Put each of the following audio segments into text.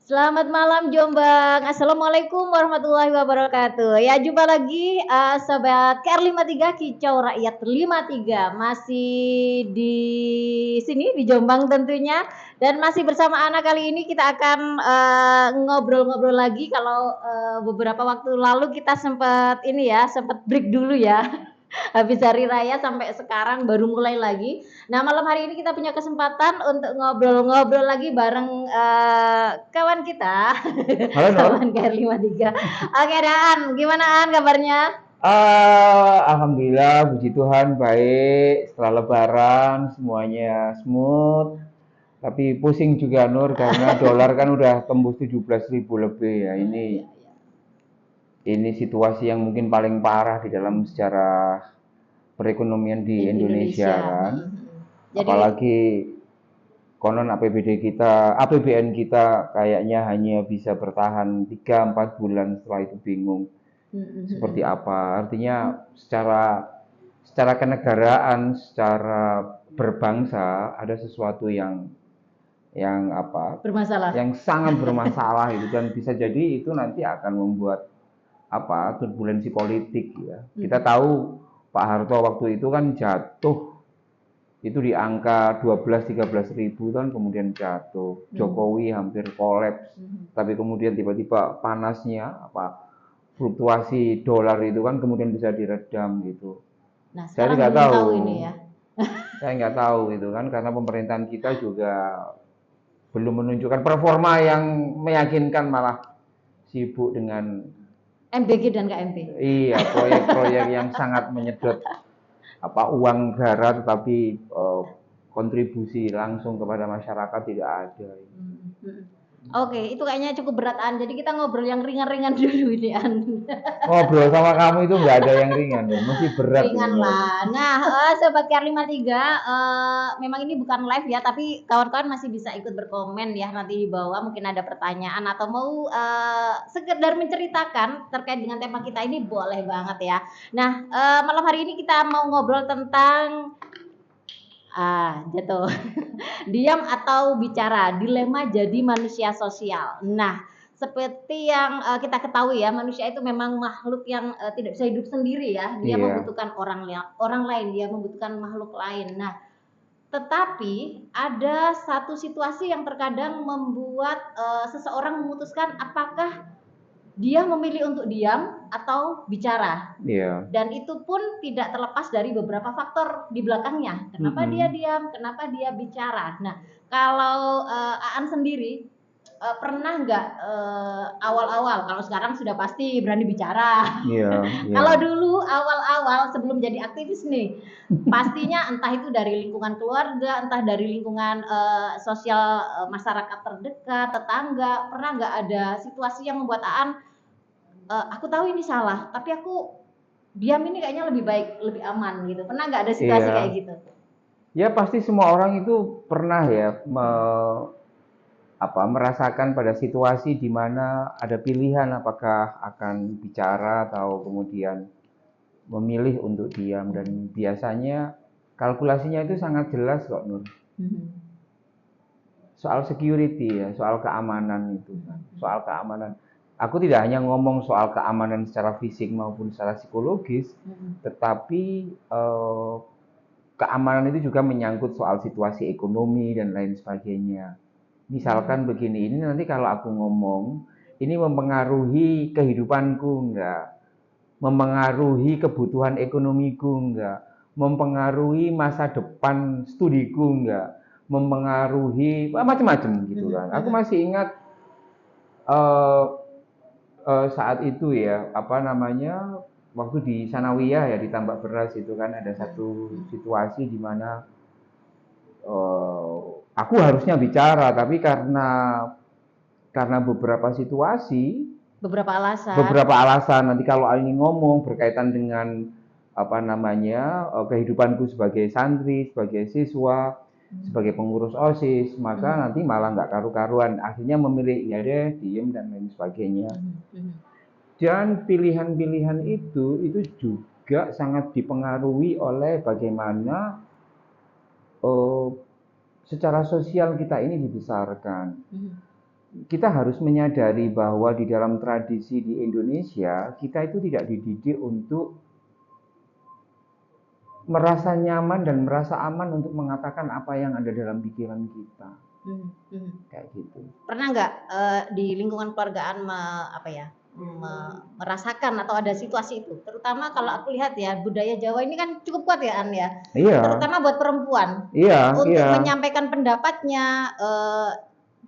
Selamat malam Jombang. Assalamualaikum warahmatullahi wabarakatuh. Ya, jumpa lagi sobat KR53 Kicau Rakyat 53. Masih di sini di Jombang tentunya, dan masih bersama Ana. Kali ini kita akan ngobrol-ngobrol lagi. Kalau beberapa waktu lalu kita sempat break dulu ya. Habis hari raya sampai sekarang baru mulai lagi. Nah, malam hari ini kita punya kesempatan untuk ngobrol-ngobrol lagi bareng kawan kita. Halo Nur. Kawan KR53. Oke, An, gimana An kabarnya? Alhamdulillah, puji Tuhan baik. Setelah Lebaran semuanya smooth. Tapi pusing juga Nur karena dolar kan udah tembus 17.000 lebih ya. Ini situasi yang mungkin paling parah di dalam sejarah perekonomian di Indonesia kan. Jadi, apalagi konon APBN kita kayaknya hanya bisa bertahan 3-4 bulan, setelah itu bingung seperti apa. Artinya secara kenegaraan, secara berbangsa ada sesuatu yang bermasalah, yang sangat bermasalah itu, dan bisa jadi itu nanti akan membuat turbulensi politik ya. Kita tahu Pak Harto waktu itu kan jatuh itu di angka 12-13 ribu kan, kemudian jatuh. Jokowi hampir kolaps, tapi kemudian tiba-tiba panasnya fluktuasi dolar itu kan kemudian bisa diredam gitu. Nah, saya nggak tahu ini ya. Saya nggak tahu itu kan, karena pemerintahan kita juga belum menunjukkan performa yang meyakinkan, malah sibuk dengan MBG dan KMP. Iya, proyek-proyek yang sangat menyedot uang negara, tetapi kontribusi langsung kepada masyarakat tidak ada. Oke, itu kayaknya cukup berat An. Jadi kita ngobrol yang ringan-ringan dulu ini An. Ngobrol sama kamu itu nggak ada yang ringan, mesti berat. Ringan lah. Nah, sobat KR53, memang ini bukan live ya, tapi kawan-kawan masih bisa ikut berkomen ya nanti di bawah. Mungkin ada pertanyaan atau mau sekedar menceritakan terkait dengan tema kita ini, boleh banget ya. Nah, malam hari ini kita mau ngobrol tentang jatuh. Diam atau bicara, dilema jadi manusia sosial. Nah, seperti yang kita ketahui ya, manusia itu memang makhluk yang tidak bisa hidup sendiri ya. Dia membutuhkan orang lain, dia membutuhkan makhluk lain. Nah, tetapi ada satu situasi yang terkadang membuat seseorang memutuskan apakah dia memilih untuk diam atau bicara. Dan itu pun tidak terlepas dari beberapa faktor di belakangnya. Kenapa dia diam, kenapa dia bicara. Nah, kalau Aan sendiri pernah nggak awal-awal, kalau sekarang sudah pasti berani bicara. Kalau dulu awal-awal sebelum jadi aktivis nih, pastinya entah itu dari lingkungan keluarga, entah dari lingkungan sosial masyarakat terdekat, tetangga, pernah nggak ada situasi yang membuat Aan aku tahu ini salah, tapi aku diam ini kayaknya lebih baik, lebih aman gitu. Pernah nggak ada situasi kayak gitu? Ya, pasti semua orang itu pernah ya merasakan pada situasi di mana ada pilihan apakah akan bicara atau kemudian memilih untuk diam, dan biasanya kalkulasinya itu sangat jelas kok Nur. Soal security ya, soal keamanan itu kan. Soal keamanan. Aku tidak hanya ngomong soal keamanan secara fisik maupun secara psikologis, tetapi keamanan itu juga menyangkut soal situasi ekonomi dan lain sebagainya. Misalkan begini, ini nanti kalau aku ngomong, ini mempengaruhi kehidupanku enggak? Mempengaruhi kebutuhan ekonomiku enggak? Mempengaruhi masa depan studiku enggak? Mempengaruhi macam-macam gitu kan. Aku masih ingat saat itu ya, waktu di Sanawiyah ya, di tambak beras itu kan ada satu situasi di mana aku harusnya bicara, tapi karena beberapa situasi, beberapa alasan nanti kalau ini ngomong berkaitan dengan kehidupanku sebagai santri, sebagai siswa, sebagai pengurus OSIS, maka nanti malah nggak karu-karuan. Akhirnya memilih ya deh, diem dan lain sebagainya. Dan pilihan-pilihan itu juga sangat dipengaruhi oleh bagaimana secara sosial kita ini dibesarkan. Kita harus menyadari bahwa di dalam tradisi di Indonesia, kita itu tidak dididik untuk merasa nyaman dan merasa aman untuk mengatakan apa yang ada dalam pikiran kita. Kayak gitu. Pernah nggak di lingkungan keluargaan merasakan atau ada situasi itu? Terutama kalau aku lihat ya, budaya Jawa ini kan cukup kuat ya, An ya. Iya. Terutama buat perempuan. Iya, untuk menyampaikan pendapatnya,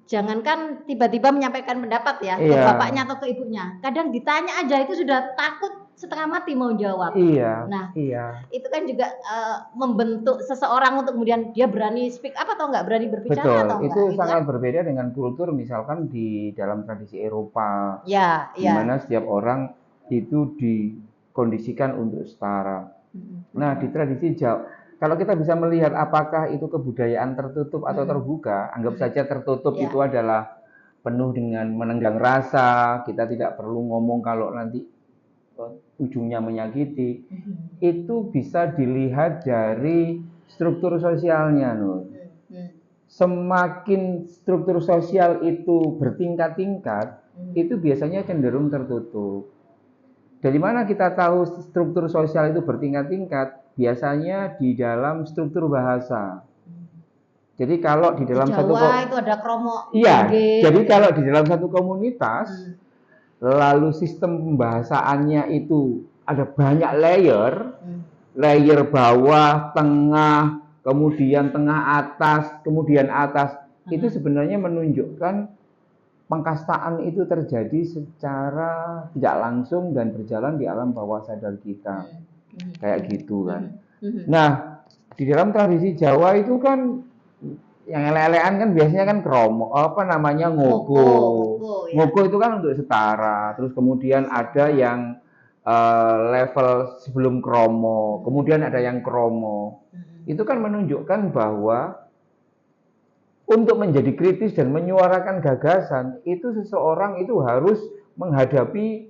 jangankan tiba-tiba menyampaikan pendapat ya, ke bapaknya atau ke ibunya. Kadang ditanya aja itu sudah takut setengah mati mau jawab. Iya. Nah, iya. itu kan juga membentuk seseorang untuk kemudian dia berani speak up atau enggak, berani berbicara. Betul, atau enggak. Itu sangat berbeda dengan kultur misalkan di dalam tradisi Eropa. Ya, di mana setiap orang itu dikondisikan untuk setara. Nah, di tradisi Jawa, kalau kita bisa melihat apakah itu kebudayaan tertutup atau terbuka, anggap saja tertutup itu adalah penuh dengan menenggang rasa, kita tidak perlu ngomong kalau nanti ujungnya menyakiti. Itu bisa dilihat dari struktur sosialnya, Nur. Semakin struktur sosial itu bertingkat-tingkat, itu biasanya cenderung tertutup. Dari mana kita tahu struktur sosial itu bertingkat-tingkat? Biasanya di dalam struktur bahasa. Jadi kalau di dalam Jawa itu ada kromo. Iya, jadi kalau di dalam satu komunitas, lalu sistem pembahasaannya itu ada banyak layer, layer bawah, tengah, kemudian tengah atas, kemudian atas, itu sebenarnya menunjukkan pengkastaan itu terjadi secara tidak langsung dan berjalan di alam bawah sadar kita. Kayak gitu kan. Nah, di dalam tradisi Jawa itu kan yang ele-elean kan biasanya kan kromo, ngoko. Ngoko itu kan untuk setara. Terus kemudian ada yang level sebelum kromo, kemudian ada yang kromo. Itu kan menunjukkan bahwa untuk menjadi kritis dan menyuarakan gagasan, itu seseorang itu harus menghadapi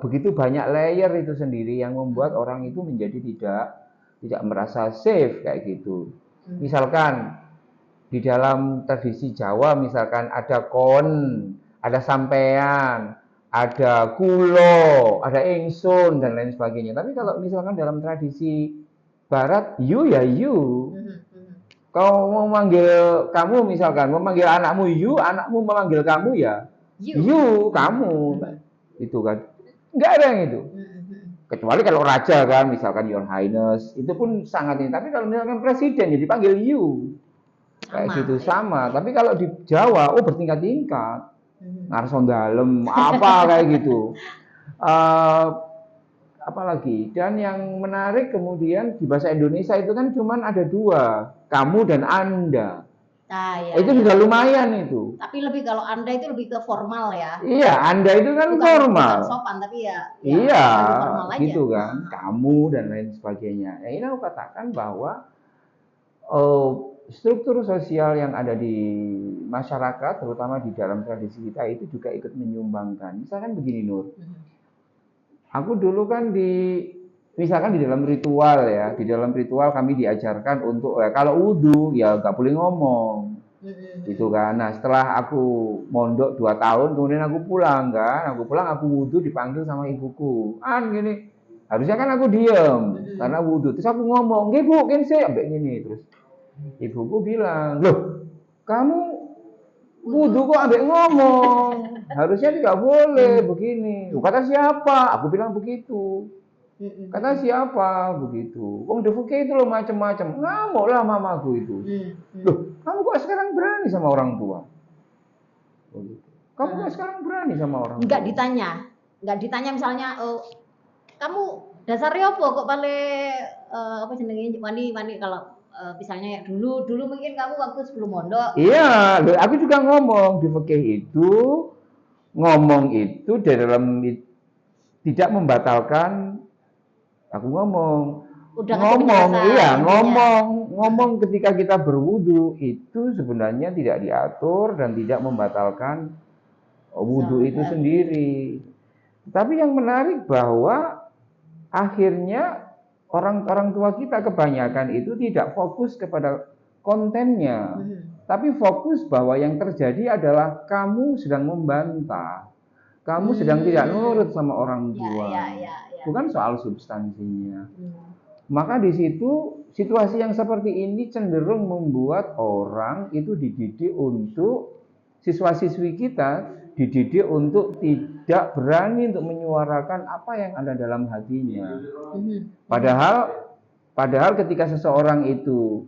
begitu banyak layer itu sendiri yang membuat orang itu menjadi tidak merasa safe kayak gitu. Misalkan di dalam tradisi Jawa misalkan ada kon, ada sampean, ada kulo, ada ingsun dan lain sebagainya. Tapi kalau misalkan dalam tradisi Barat, you ya you. Kau mau manggil kamu misalkan, mau manggil anakmu you, anakmu memanggil kamu ya you kamu. Itu kan. Enggak ada yang itu. Kecuali kalau raja kan, misalkan Your Highness, itu pun sangat ini. Tapi kalau misalkan presiden ya dipanggil you. Kayak gitu sama. Tapi kalau di Jawa, bertingkat-tingkat. Ngarson dalem, apa kayak gitu. Apalagi dan yang menarik kemudian di bahasa Indonesia itu kan cuman ada dua, kamu dan anda. Itu sudah lumayan itu. Tapi lebih kalau anda itu lebih ke formal ya. Iya, anda itu kan formal. Bukan sopan tapi ya iya, formal aja. Gitu kan, kamu dan lain sebagainya. Ya ini aku katakan bahwa struktur sosial yang ada di masyarakat, terutama di dalam tradisi kita itu juga ikut menyumbangkan. Misalkan begini Nur. Aku dulu kan misalkan di dalam ritual ya, di dalam ritual kami diajarkan untuk kalau wudhu ya nggak boleh ngomong, gitu kan. Nah setelah aku mondok 2 tahun, kemudian aku pulang kan, aku wudhu dipanggil sama ibuku, gini, harusnya kan aku diem karena wudhu, terus aku ngomong, "Nggih Bu, kense ambek gini," terus ibuku bilang, "Loh, kamu wudhu kok ambek ngomong, harusnya tidak boleh begini." Kata siapa? Aku bilang begitu. Kata siapa? Begitu. Wong defuke itu loh macam-macam. Ngamuk lah mamaku itu. Loh, kamu kok sekarang berani sama orang tua? Kamu kok sekarang berani sama orang tua? Enggak ditanya misalnya, kamu dasarnya apa kok jenenge wani kalau misalnya dulu mungkin kamu waktu sebelum mondok. Iya, aku juga ngomong di fikih itu, ngomong itu dalam tidak membatalkan. Aku ngomong ketika kita berwudu itu sebenarnya tidak diatur dan tidak membatalkan wudu itu sendiri. Tapi yang menarik bahwa akhirnya orang tua kita kebanyakan itu tidak fokus kepada kontennya, tapi fokus bahwa yang terjadi adalah kamu sedang membantah, kamu sedang tidak nurut sama orang tua, bukan soal substansinya. Maka di situ situasi yang seperti ini cenderung membuat orang itu dididik untuk siswa-siswi kita dididik untuk tidak berani untuk menyuarakan apa yang ada dalam hatinya. Padahal ketika seseorang itu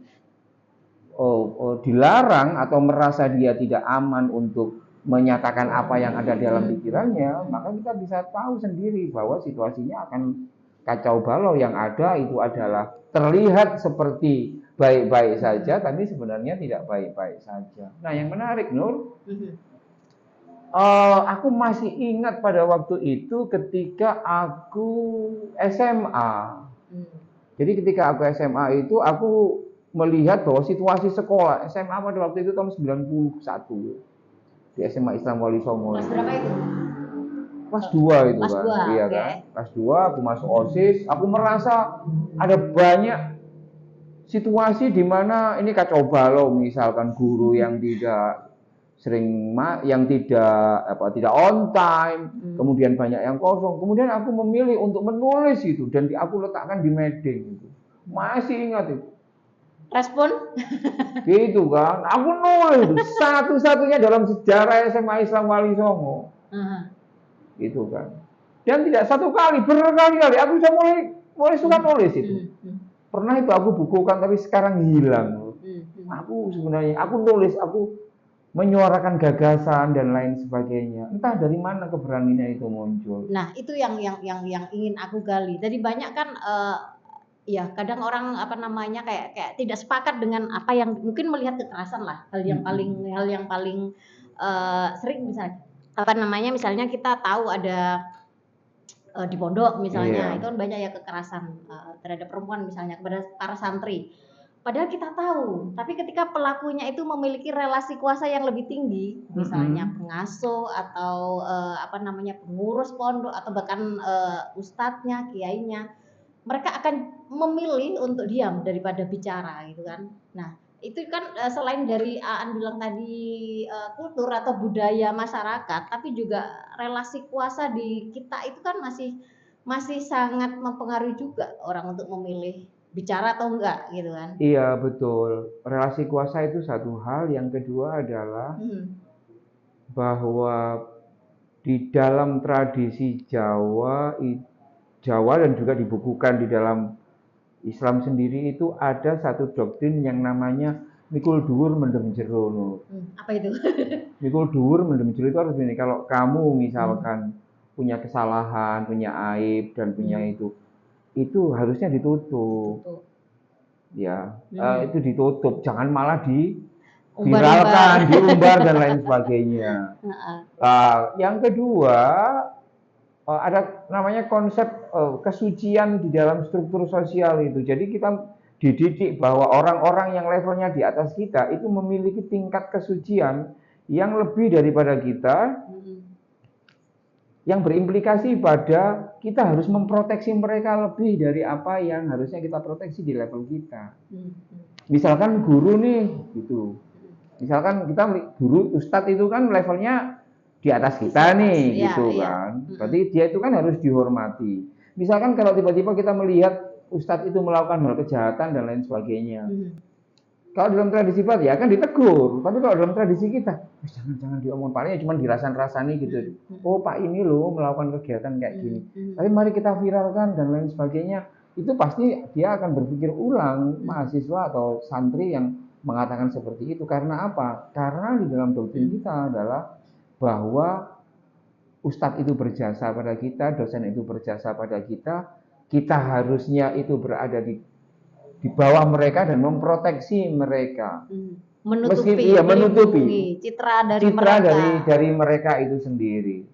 dilarang atau merasa dia tidak aman untuk menyatakan apa yang ada dalam pikirannya, maka kita bisa tahu sendiri bahwa situasinya akan kacau balau. Yang ada itu adalah terlihat seperti baik-baik saja, tapi sebenarnya tidak baik-baik saja. Nah, yang menarik, Nur, aku masih ingat pada waktu itu ketika aku SMA. Jadi ketika aku SMA itu aku melihat bahwa situasi sekolah SMA pada waktu itu tahun 91 di SMA Islam Wali Songo. Kelas berapa itu? Kelas 2 itu kelas kan. 2, iya kan. Kelas 2 aku masuk OSIS, aku merasa ada banyak situasi di mana ini kacau balau, misalkan guru yang tidak tidak on time, kemudian banyak yang kosong. Kemudian aku memilih untuk menulis itu dan aku letakkan di meeting itu. Masih ingat itu. Respon? Gitu kan. Aku nulis itu satu-satunya dalam sejarah SMA Islam Wali Songo. Gitu kan. Dan tidak satu kali, berkali-kali aku bisa mulai suka nulis itu. Pernah itu aku bukukan tapi sekarang hilang. Aku sebenarnya nulis, aku menyuarakan gagasan dan lain sebagainya. Entah dari mana keberaniannya itu muncul. Nah, itu yang ingin aku gali. Jadi banyak kan ya kadang orang kayak tidak sepakat dengan apa yang mungkin melihat kekerasan lah. Hal yang paling sering misalnya kita tahu ada di pondok misalnya, itu kan banyak ya kekerasan terhadap perempuan misalnya kepada para santri. Padahal kita tahu, tapi ketika pelakunya itu memiliki relasi kuasa yang lebih tinggi, misalnya pengasuh atau pengurus pondok atau bahkan ustadznya, kiainya, mereka akan memilih untuk diam daripada bicara gitu kan. Nah, itu kan selain dari Aan bilang tadi kultur atau budaya masyarakat, tapi juga relasi kuasa di kita itu kan masih sangat mempengaruhi juga orang untuk memilih bicara atau enggak gitu kan. Iya, betul. Relasi kuasa itu satu hal. Yang kedua adalah bahwa di dalam tradisi Jawa dan juga dibukukan di dalam Islam sendiri itu ada satu doktrin yang namanya mikul dhuwur mendem jero. Apa itu? Mikul dhuwur mendem jero itu harus ini, kalau kamu misalkan punya kesalahan, punya aib dan punya itu harusnya ditutup. Ya, itu ditutup, jangan malah diviralkan, diumbar dan lain sebagainya. Yang kedua, ada namanya konsep kesucian di dalam struktur sosial itu. Jadi kita dididik bahwa orang-orang yang levelnya di atas kita itu memiliki tingkat kesucian yang lebih daripada kita, yang berimplikasi pada kita harus memproteksi mereka lebih dari apa yang harusnya kita proteksi di level kita. Misalkan guru nih, gitu. Misalkan kita guru ustadz itu kan levelnya di atas kita nih, gitu kan. Berarti dia itu kan harus dihormati. Misalkan kalau tiba-tiba kita melihat ustadz itu melakukan hal kejahatan dan lain sebagainya. Kalau dalam tradisi Barat ya kan ditegur, tapi kalau dalam tradisi kita, jangan diomong, palingnya cuma dirasan-rasani gitu. Oh Pak ini loh melakukan kegiatan kayak gini. Tapi mari kita viralkan dan lain sebagainya. Itu pasti dia akan berpikir ulang, mahasiswa atau santri yang mengatakan seperti itu. Karena apa? Karena di dalam doktrin kita adalah bahwa ustadz itu berjasa pada kita, dosen itu berjasa pada kita harusnya itu berada di bawah mereka dan memproteksi mereka, menutupi citra dari mereka itu sendiri.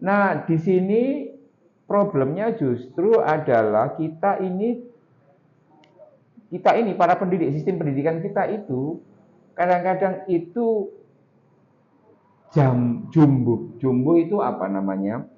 Nah, di sini problemnya justru adalah kita ini para pendidik, sistem pendidikan kita itu kadang-kadang itu jumbo itu apa namanya?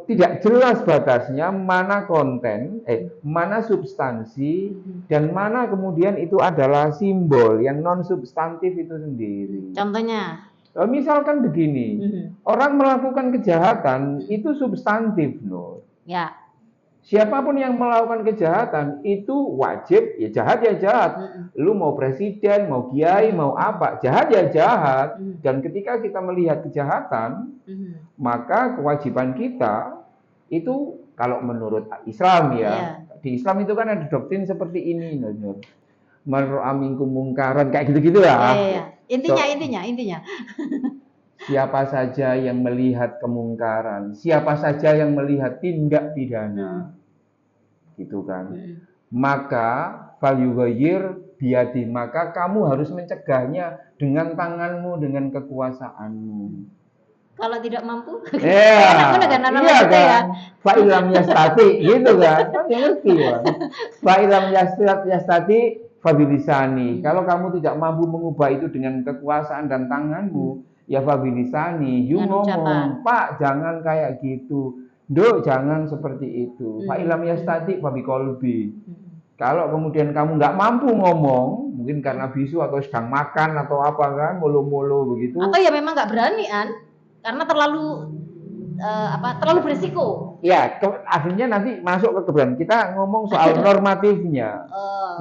tidak jelas batasnya mana konten, mana substansi, dan mana kemudian itu adalah simbol yang non substantif itu sendiri. Contohnya? Misalkan begini, orang melakukan kejahatan itu substantif, Nur. Ya. Siapapun yang melakukan kejahatan itu wajib, ya jahat ya jahat. Lu mau presiden, mau kiai, mau apa, jahat ya jahat. Dan ketika kita melihat kejahatan, maka kewajiban kita itu kalau menurut Islam ya, di Islam itu kan ada doktrin seperti ini, Nur. Man ra'a minkum mungkaran, kayak gitu-gitu lah. Intinya. Siapa saja yang melihat kemungkaran, siapa saja yang melihat tindak pidana, gitu kan. Maka falyughayyir biyadi, maka kamu harus mencegahnya dengan tanganmu, dengan kekuasaanmu. Kalau tidak mampu, iya kan. Fa ilam yastati, gitu kan. Kan ngerti kan. Fa ilam yastati fabilisani. Kalau kamu tidak mampu mengubah itu dengan kekuasaan dan tanganmu, ya fabilisani, you ngomong, Pak jangan kayak gitu, Dok jangan seperti itu. Fa ilam yastati fabiqolbi. Kalau kemudian kamu nggak mampu ngomong, mungkin karena bisu atau sedang makan atau apa kan, mulu-mulu begitu. Atau ya memang nggak berani kan, karena terlalu berisiko. Ya, akhirnya nanti masuk ke keberanian. Kita ngomong soal normatifnya.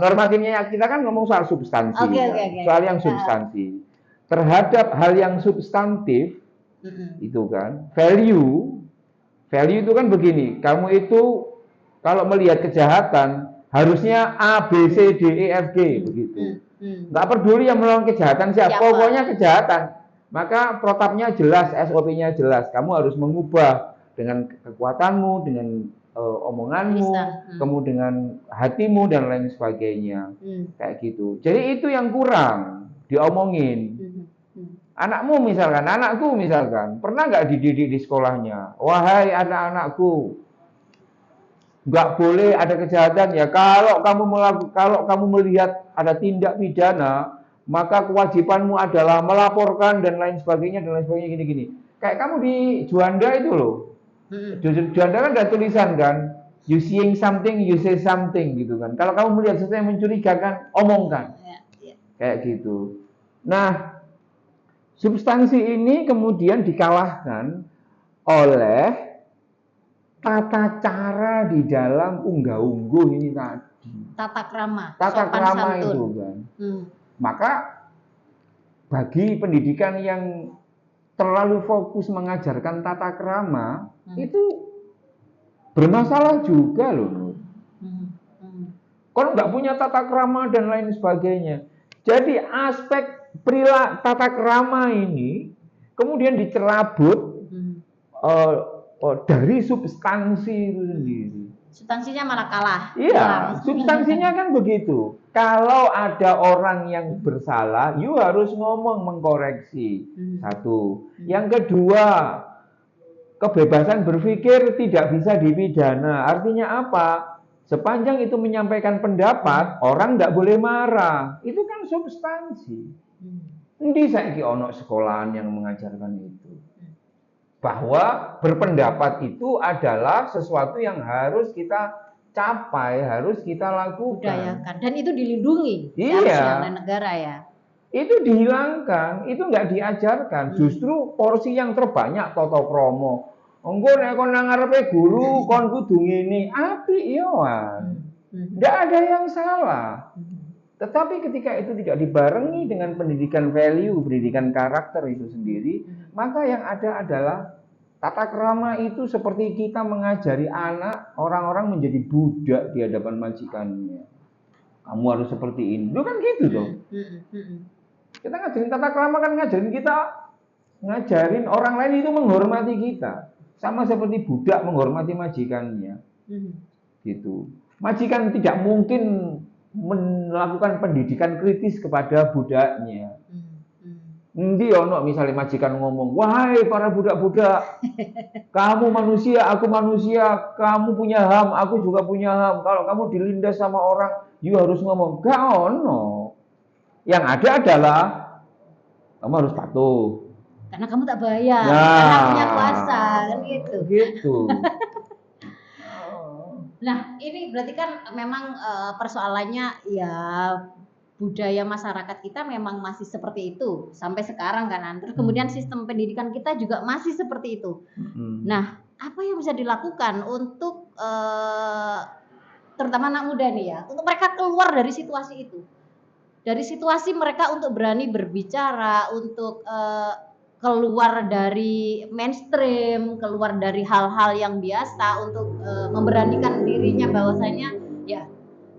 Normatifnya kita kan ngomong soal substansi, soal yang substansi. Terhadap hal yang substantif, itu kan, value itu kan begini. Kamu itu kalau melihat kejahatan harusnya A, B, C, D, E, F, G begitu. Nggak peduli yang melakukan kejahatan siapa, pokoknya kejahatan. Maka protapnya jelas, SOP-nya jelas. Kamu harus mengubah dengan kekuatanmu, dengan omonganmu, kemudian dengan hatimu dan lain sebagainya. Kayak gitu. Jadi itu yang kurang diomongin. Anakmu misalkan, anakku misalkan, pernah nggak dididik di sekolahnya? Wahai anak-anakku, nggak boleh ada kejahatan ya. Kalau kamu melihat ada tindak pidana, maka kewajibanmu adalah melaporkan dan lain sebagainya gini-gini. Kayak kamu di Juanda itu loh. Juanda kan ada tulisan kan, you seeing something, you say something gitu kan. Kalau kamu melihat sesuatu yang mencurigakan, omongkan. Kayak gitu. Nah, substansi ini kemudian dikalahkan oleh tata cara di dalam unggah-ungguh ini tadi. Tata krama itu kan. Maka bagi pendidikan yang terlalu fokus mengajarkan tata krama, itu bermasalah juga loh. Kalau nggak punya tata krama dan lain sebagainya. Jadi aspek perilaku tata krama ini kemudian dicerabut dari substansi itu sendiri. Substansinya malah kalah. Iya, substansinya kan begitu. Kalau ada orang yang bersalah, you harus ngomong mengkoreksi. Satu. Yang kedua, kebebasan berpikir tidak bisa dipidana. Artinya apa? Sepanjang itu menyampaikan pendapat, orang tidak boleh marah. Itu kan substansi. Ini saiki ono sekolahan yang mengajarkan itu. Bahwa berpendapat itu adalah sesuatu yang harus kita capai, harus kita lakukan. Budayakan. Dan itu dilindungi oleh negara ya. Itu dihilangkan, itu nggak diajarkan. Justru porsi yang terbanyak toto kromo. Engko nek kon nang ngarepe guru kon kudu ngene, apik yo wan. Nggak ada yang salah. Tetapi ketika itu tidak dibarengi dengan pendidikan value, pendidikan karakter itu sendiri, maka yang ada adalah tata krama itu seperti kita mengajari anak, orang-orang menjadi budak di hadapan majikannya. Kamu harus seperti ini. Itu kan gitu tuh. Kita ngajarin tata krama kan ngajarin orang lain itu menghormati kita. Sama seperti budak menghormati majikannya. Gitu. Majikan tidak mungkin melakukan pendidikan kritis kepada budaknya. Nanti ono misalnya majikan ngomong, wahai para budak-budak, kamu manusia, aku manusia, kamu punya HAM, aku juga punya HAM. Kalau kamu dilindas sama orang, you harus ngomong, gak ono. Yang ada adalah kamu harus patuh, karena kamu tak bayar, Nah, karena punya kuasa, kan gitu. Gitu. Nah, ini berarti kan memang persoalannya ya budaya masyarakat kita memang masih seperti itu sampai sekarang kan. Terus kemudian sistem pendidikan kita juga masih seperti itu. Nah, apa yang bisa dilakukan untuk terutama anak muda nih ya, untuk mereka keluar dari situasi itu? Dari situasi mereka untuk berani berbicara, untuk keluar dari mainstream, keluar dari hal-hal yang biasa, untuk memberanikan dirinya bahwasanya ya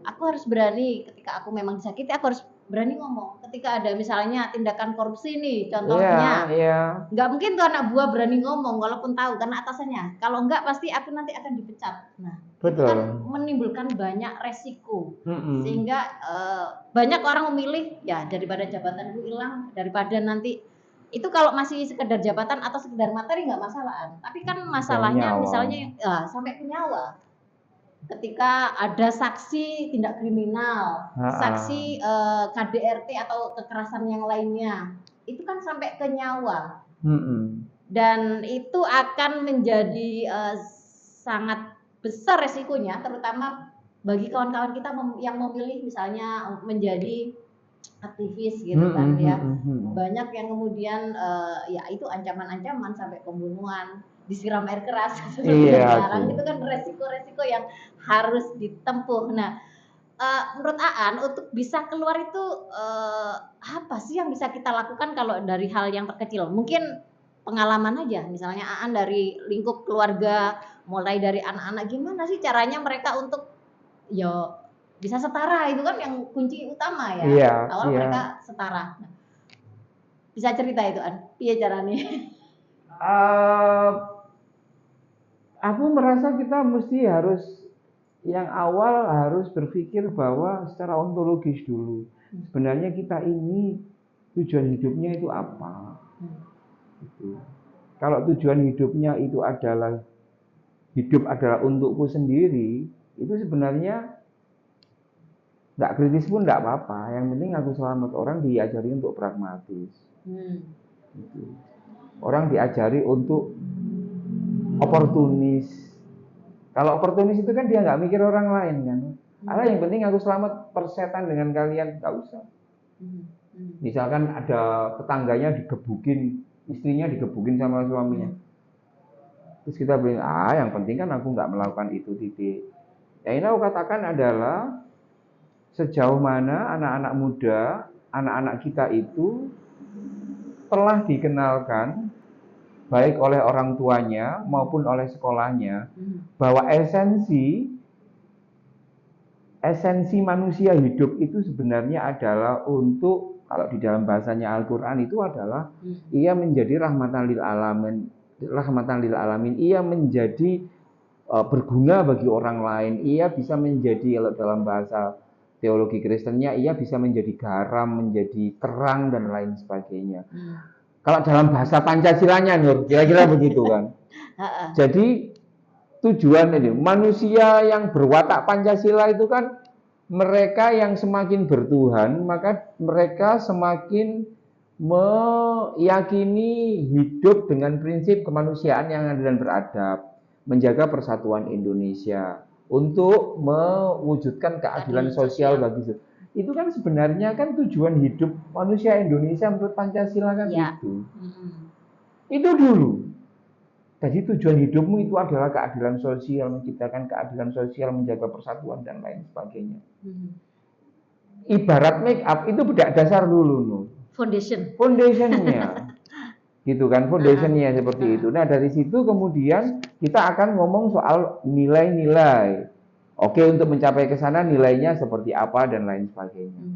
aku harus berani ketika aku memang disakiti, aku harus berani ngomong. Ketika ada misalnya tindakan korupsi nih contohnya, nggak mungkin tuh anak buah berani ngomong walaupun tahu karena atasannya. Kalau enggak pasti aku nanti akan dipecat. Nah, itu kan menimbulkan banyak resiko. Sehingga banyak orang memilih ya daripada jabatanku hilang, daripada nanti itu kalau masih sekedar jabatan atau sekedar materi nggak masalah. Tapi kan masalahnya misalnya sampai ke nyawa. Ketika ada saksi tindak kriminal, saksi KDRT atau kekerasan yang lainnya, itu kan sampai ke nyawa. Dan itu akan menjadi sangat besar resikonya, terutama bagi kawan-kawan kita yang memilih misalnya menjadi aktivis gitu kan ya. Banyak yang kemudian ya itu ancaman-ancaman sampai pembunuhan, disiram air keras seperti yang sekarang itu kan resiko-resiko yang harus ditempuh. Nah, menurut Aan untuk bisa keluar itu apa sih yang bisa kita lakukan kalau dari hal yang terkecil? Mungkin pengalaman aja, misalnya Aan dari lingkup keluarga, mulai dari anak-anak gimana sih caranya mereka untuk ya bisa setara, itu kan yang kunci utama ya. Awal mereka setara. Nah, bisa cerita itu An, piye caranya? Aku merasa kita mesti harus yang awal harus berpikir bahwa secara ontologis dulu. Sebenarnya kita ini tujuan hidupnya itu apa? Gitu. Kalau tujuan hidupnya itu adalah hidup adalah untukku sendiri, itu sebenarnya nggak kritis pun nggak apa-apa. Yang penting aku selamat. Orang diajari untuk pragmatis. Gitu. Orang diajari untuk oportunis. Kalau oportunis itu kan dia nggak mikir orang lain kan. Yang penting aku selamat, persetan dengan kalian nggak usah. Misalkan ada tetangganya digebukin, istrinya digebukin sama suaminya. Terus kita bilang, yang penting kan aku nggak melakukan itu titik. Yang ini aku katakan adalah sejauh mana anak-anak muda, anak-anak kita itu telah dikenalkan baik oleh orang tuanya maupun oleh sekolahnya bahwa esensi manusia hidup itu sebenarnya adalah untuk, kalau di dalam bahasanya Al-Quran itu adalah ia menjadi rahmatan lil alamin, ia menjadi berguna bagi orang lain, ia bisa menjadi, kalau dalam bahasa teologi Kristennya, ia bisa menjadi garam, menjadi terang dan lain sebagainya. Kalau dalam bahasa Pancasilanya, Nur, kira-kira begitu kan. Jadi tujuan ini, manusia yang berwatak Pancasila itu kan mereka yang semakin bertuhan, maka mereka semakin meyakini hidup dengan prinsip kemanusiaan yang adil dan beradab, menjaga persatuan Indonesia, untuk mewujudkan keadilan sosial bagi itu kan sebenarnya kan tujuan hidup manusia Indonesia menurut Pancasila kan itu. Itu dulu. Jadi tujuan hidupmu itu adalah keadilan sosial, menciptakan keadilan sosial, menjaga persatuan dan lain sebagainya. Ibarat make up itu bedak dasar dulu, Nur. Foundationnya. Gitu kan, foundationnya seperti itu. Nah, dari situ kemudian kita akan ngomong soal nilai-nilai. Oke, untuk mencapai ke sana nilainya seperti apa dan lain sebagainya.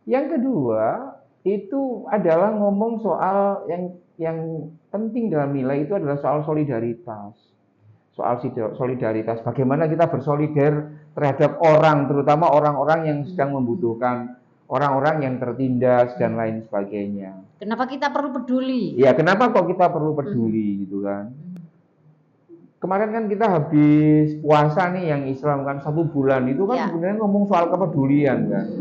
Yang kedua, itu adalah ngomong soal yang penting dalam nilai itu adalah soal solidaritas. Soal solidaritas, bagaimana kita bersolidar terhadap orang, terutama orang-orang yang sedang membutuhkan, orang-orang yang tertindas dan lain sebagainya. Kenapa kita perlu peduli? Ya, kenapa kok kita perlu peduli gitu kan? Kemarin kan kita habis puasa nih yang Islam kan 1 bulan itu kan sebenarnya ngomong soal kepedulian kan.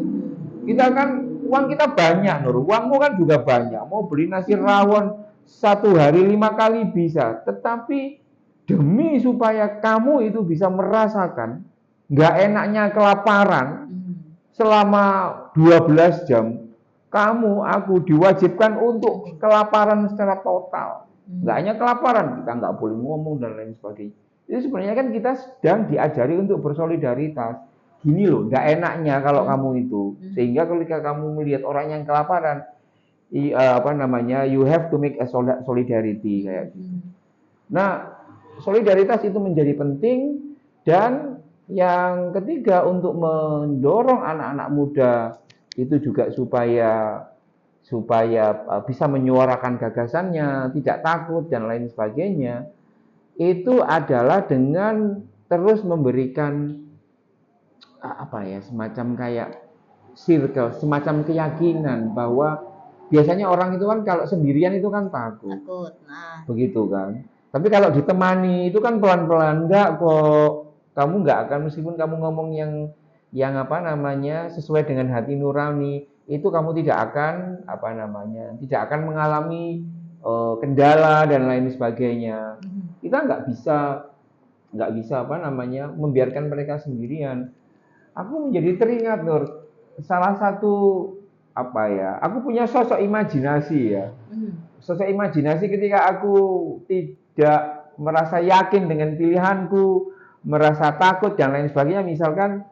Kita kan uang kita banyak, Nur. Uangmu kan juga banyak. Mau beli nasi rawon 1 hari 5 kali bisa, tetapi demi supaya kamu itu bisa merasakan nggak enaknya kelaparan selama 12 jam, aku diwajibkan untuk kelaparan secara total. Nggak hanya kelaparan, kita nggak boleh ngomong dan lain sebagainya. Itu sebenarnya kan kita sedang diajari untuk bersolidaritas. Gini loh, nggak enaknya kalau kamu itu. Sehingga ketika kamu melihat orang yang kelaparan, you have to make a solidarity kayak gitu. Nah, solidaritas itu menjadi penting. Dan yang ketiga, untuk mendorong anak-anak muda itu juga supaya bisa menyuarakan gagasannya, tidak takut dan lain sebagainya, itu adalah dengan terus memberikan semacam kayak circle, semacam keyakinan bahwa biasanya orang itu kan kalau sendirian itu kan takut. Nah. Begitu kan. Tapi kalau ditemani itu kan pelan-pelan, enggak kok. Kamu enggak akan, meskipun kamu ngomong yang sesuai dengan hati nurani, itu kamu tidak akan tidak akan mengalami kendala dan lain sebagainya. Kita nggak bisa membiarkan mereka sendirian. Aku menjadi teringat, Nur, salah satu aku punya sosok imajinasi ya. Sosok imajinasi ketika aku tidak merasa yakin dengan pilihanku, merasa takut dan lain sebagainya. Misalkan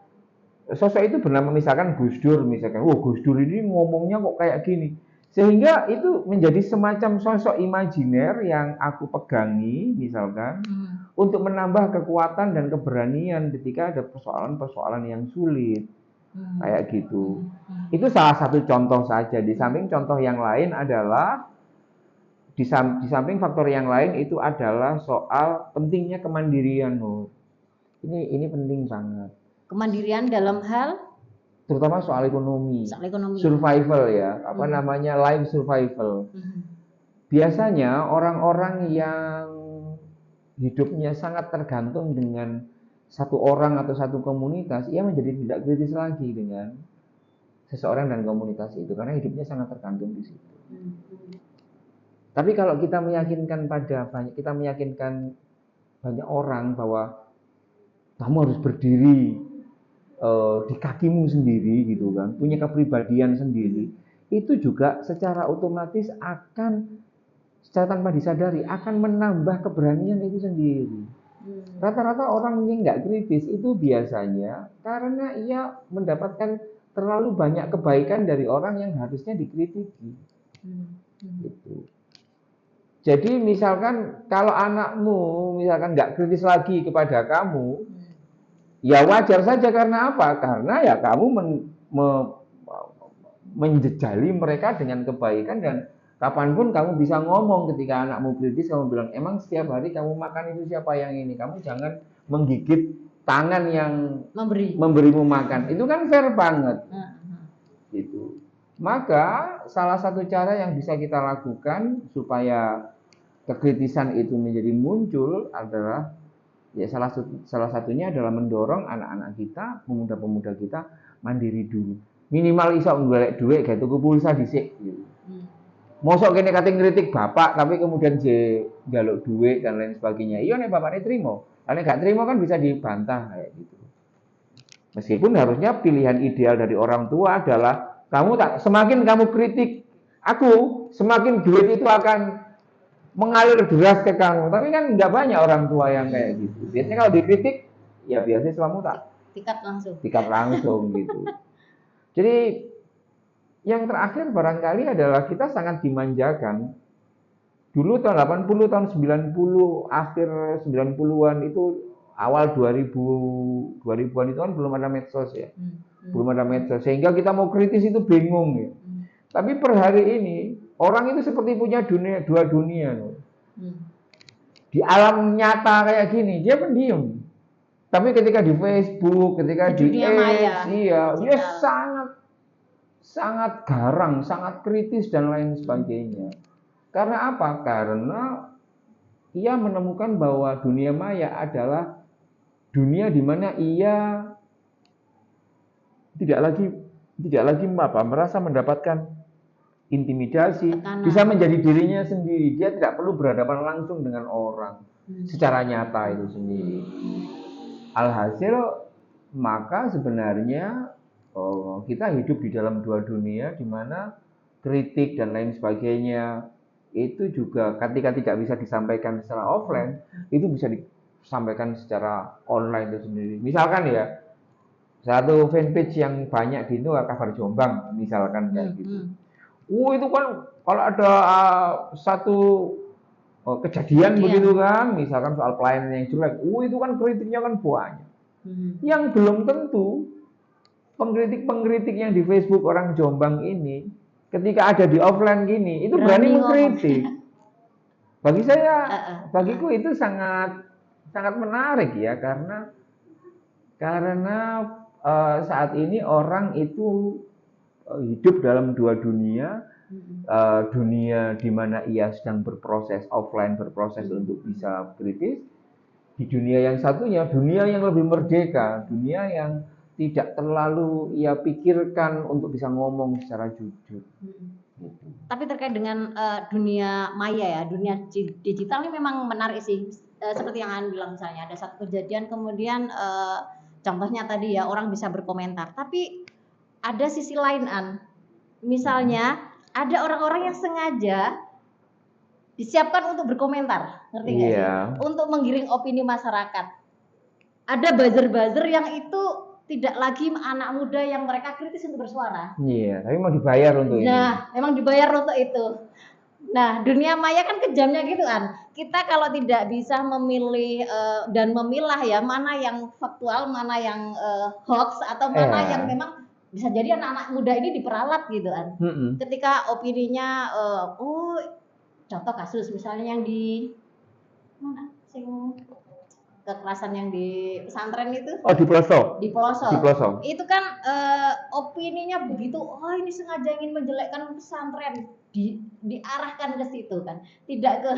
sosok itu bernama misalkan Gus Dur, misalkan, Gus Dur ini ngomongnya kok kayak gini. Sehingga itu menjadi semacam sosok imajiner yang aku pegangi, misalkan, untuk menambah kekuatan dan keberanian ketika ada persoalan-persoalan yang sulit. Kayak gitu. Itu salah satu contoh saja. Di samping contoh yang lain adalah, di samping faktor yang lain itu adalah soal pentingnya kemandirian, Nur. Ini penting banget. Kemandirian dalam hal? Terutama soal ekonomi. Survival ya, life survival. Biasanya orang-orang yang hidupnya sangat tergantung dengan satu orang atau satu komunitas, ia menjadi tidak kritis lagi dengan seseorang dan komunitas itu, karena hidupnya sangat tergantung di situ. Tapi kalau kita meyakinkan banyak orang bahwa kamu harus berdiri di kakimu sendiri gitu kan, punya kepribadian sendiri, itu juga secara otomatis akan, secara tanpa disadari, akan menambah keberanian itu sendiri. Rata-rata orang yang nggak kritis itu biasanya karena ia mendapatkan terlalu banyak kebaikan dari orang yang harusnya dikritiki. Gitu. Jadi misalkan kalau anakmu misalkan nggak kritis lagi kepada kamu, ya wajar saja. Karena apa? Karena ya kamu menjejali mereka dengan kebaikan, dan kapanpun kamu bisa ngomong ketika anakmu kritis, kamu bilang, emang setiap hari kamu makan itu siapa yang ini? Kamu jangan menggigit tangan yang memberimu makan. Itu kan fair banget. Gitu. Maka salah satu cara yang bisa kita lakukan supaya kekritisan itu menjadi muncul adalah, ya salah satunya adalah mendorong anak-anak kita, pemuda-pemuda kita mandiri dulu. Minimal iso golek duit gawe tuku pulsa dhisik gitu. Mosok kene kate ngritik bapak tapi kemudian njaluk duit dan lain sebagainya. Iya nek bapaknya trimo. Nek gak trimo kan bisa dibantah kayak gitu. Meskipun harusnya pilihan ideal dari orang tua adalah semakin kamu kritik aku, semakin duit itu akan mengalir deras ke kamu. Tapi kan nggak banyak orang tua yang kayak gitu. Biasanya kalau dikritik, ya biasanya suamu tikat langsung gitu. Jadi yang terakhir barangkali adalah kita sangat dimanjakan. Dulu tahun 80, tahun 90, akhir 90-an itu, awal 2000-an itu kan belum ada medsos ya. Belum ada medsos, sehingga kita mau kritis itu bingung ya. Tapi per hari ini orang itu seperti punya dua dunia. Di alam nyata kayak gini dia pendiam. Tapi ketika di Facebook, ketika di X, dia sangat garang, sangat kritis dan lain sebagainya. Karena apa? Karena ia menemukan bahwa dunia maya adalah dunia di mana ia tidak lagi merasa mendapatkan intimidasi, bisa menjadi dirinya sendiri. Dia tidak perlu berhadapan langsung dengan orang secara nyata itu sendiri. Alhasil, maka sebenarnya kita hidup di dalam dua dunia di mana kritik dan lain sebagainya itu juga ketika tidak bisa disampaikan secara offline, itu bisa disampaikan secara online itu sendiri. Misalkan ya, satu fanpage yang banyak di itu kabar Jombang, misalkan kayak gitu. Itu kan kalau ada satu kejadian begitu kan, misalkan soal pelayanan yang jelek, itu kan kritiknya kan banyak. Yang belum tentu pengkritik-pengkritik yang di Facebook orang Jombang ini, ketika ada di offline gini, itu berani mengkritik. Bagi saya, bagiku itu sangat menarik ya, karena saat ini orang itu hidup dalam dua dunia, dunia di mana ia sedang berproses offline, berproses untuk bisa kritis, di dunia yang satunya, dunia yang lebih merdeka, dunia yang tidak terlalu ia pikirkan untuk bisa ngomong secara jujur. Gitu. Tapi terkait dengan dunia maya ya, dunia digital ini memang menarik sih. Seperti yang An bilang, misalnya ada satu kejadian kemudian contohnya tadi ya, orang bisa berkomentar. Tapi ada sisi lain, An. Misalnya ada orang-orang yang sengaja disiapkan untuk berkomentar, ngerti nggak sih? Untuk menggiring opini masyarakat. Ada buzzer-buzzer yang itu tidak lagi anak muda yang mereka kritis untuk bersuara. Iya, tapi mau dibayar untuk itu. Nah, memang dibayar untuk itu. Nah, dunia maya kan kejamnya gitu kan. Kita kalau tidak bisa memilih dan memilah ya, mana yang faktual, mana yang hoax, atau mana yang memang bisa jadi anak-anak muda ini diperalat gitu kan. Ketika opininya, contoh kasus misalnya yang di mana sing kekerasan yang di pesantren itu. Oh, di pelosok. Di pelosok. Di pelosok. Itu kan opininya begitu, ini sengaja ingin menjelekkan pesantren, diarahkan ke situ kan, tidak ke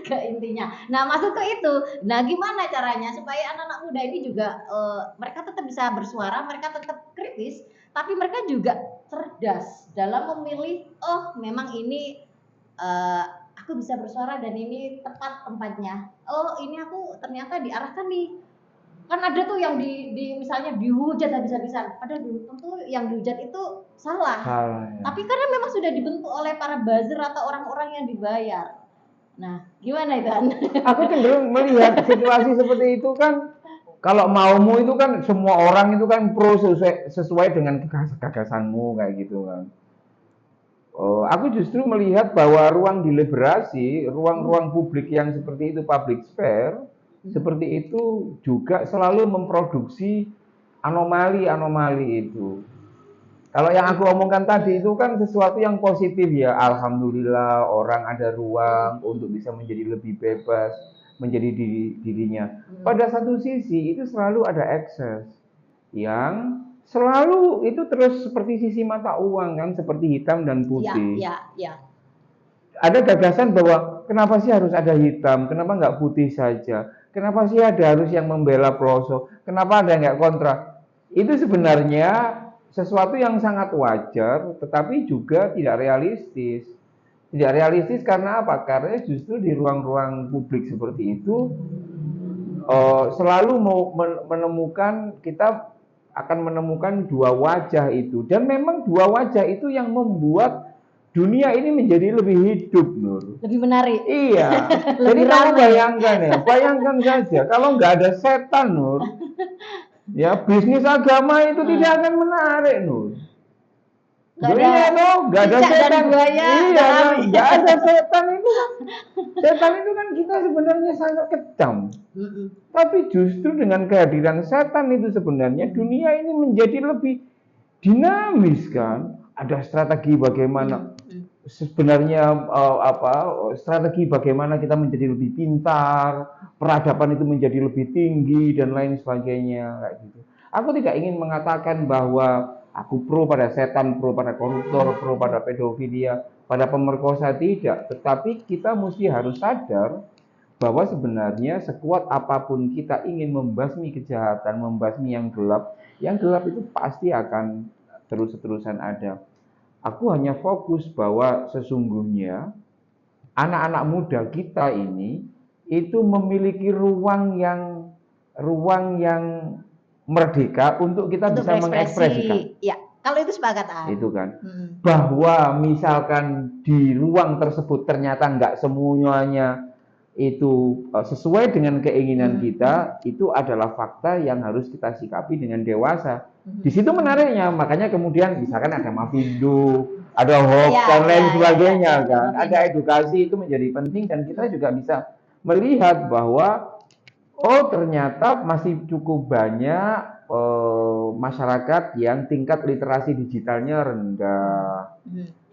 ke intinya. Nah, maksudku itu. Nah, gimana caranya supaya anak-anak muda ini juga mereka tetap bisa bersuara, mereka tetap kritis, tapi mereka juga cerdas dalam memilih, memang ini aku bisa bersuara dan ini tepat tempatnya. Ini aku ternyata diarahkan nih. Kan ada tuh yang di misalnya dihujat habis-habisan. Padahal belum tentu yang dihujat itu salah. Ya. Tapi karena memang sudah dibentuk oleh para buzzer atau orang-orang yang dibayar. Nah, gimana itu, An? Aku cenderung melihat situasi seperti itu kan, kalau maumu itu kan semua orang itu kan pro sesuai dengan gagasanmu kayak gitu kan. Aku justru melihat bahwa ruang deliberasi, ruang-ruang publik yang seperti itu, public sphere, seperti itu juga selalu memproduksi anomali-anomali itu. Kalau yang aku omongkan tadi itu kan sesuatu yang positif ya, alhamdulillah orang ada ruang untuk bisa menjadi lebih bebas, menjadi dirinya. Pada satu sisi itu selalu ada ekses yang selalu itu terus seperti sisi mata uang kan, seperti hitam dan putih. Ya. Ada gagasan bahwa kenapa sih harus ada hitam, kenapa nggak putih saja? Kenapa sih harus yang membela pelosok? Kenapa ada nggak kontra? Itu sebenarnya sesuatu yang sangat wajar, tetapi juga tidak realistis. Tidak realistis karena apa? Karena justru di ruang-ruang publik seperti itu selalu menemukan, kita akan menemukan dua wajah itu, dan memang dua wajah itu yang membuat dunia ini menjadi lebih hidup, Nur. Lebih menarik. Iya. Jadi kamu bayangkan saja kalau nggak ada setan, Nur, ya bisnis agama itu tidak akan menarik, Nur. Nggak ada setan. Iya, nggak ada setan itu kan. Setan itu kan kita sebenarnya sangat kejam. Tapi justru dengan kehadiran setan itu sebenarnya dunia ini menjadi lebih dinamis kan. Ada strategi bagaimana sebenarnya strategi bagaimana kita menjadi lebih pintar, peradaban itu menjadi lebih tinggi dan lain sebagainya kayak gitu. Aku tidak ingin mengatakan bahwa aku pro pada setan, pro pada koruptor, pro pada pedofilia, pada pemerkosa, tidak. Tetapi kita mesti harus sadar bahwa sebenarnya sekuat apapun kita ingin membasmi kejahatan, membasmi yang gelap itu pasti akan terus-terusan ada. Aku hanya fokus bahwa sesungguhnya anak-anak muda kita ini itu memiliki ruang yang merdeka untuk kita Untuk bisa mengekspresikan. berekspresi. Ya, kalau itu sepakat. Itu kan. Bahwa misalkan di ruang tersebut ternyata nggak semuanya itu sesuai dengan keinginan kita, itu adalah fakta yang harus kita sikapi dengan dewasa. Di situ menariknya, makanya kemudian misalkan ada Mavindo, ada hoax dan lain sebagainya kan. Ada edukasi itu menjadi penting dan kita juga bisa melihat bahwa oh ternyata masih cukup banyak masyarakat yang tingkat literasi digitalnya rendah,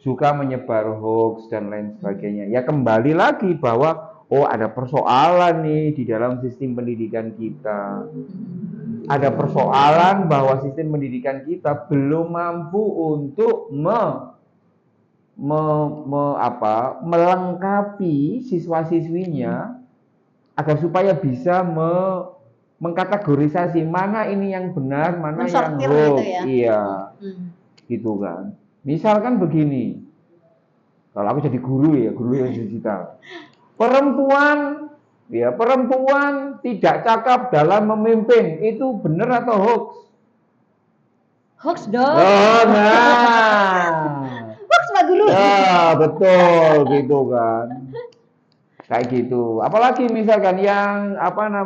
suka menyebar hoax dan lain sebagainya. Ya kembali lagi bahwa oh ada persoalan nih di dalam sistem pendidikan kita. Ada persoalan bahwa sistem pendidikan kita belum mampu untuk melengkapi siswa-siswinya agar supaya bisa mengkategorisasi mana ini yang benar, mana yang hoax. Gitu ya? Iya, gitu kan. Misalkan begini, kalau aku jadi guru ya, guru yang digital. Perempuan tidak cakap dalam memimpin, itu benar atau hoax? Hoax dong. Oh, nah. Hoax Pak Guru. Ya, betul gitu kan. Kayak gitu. Apalagi misalkan yang apakah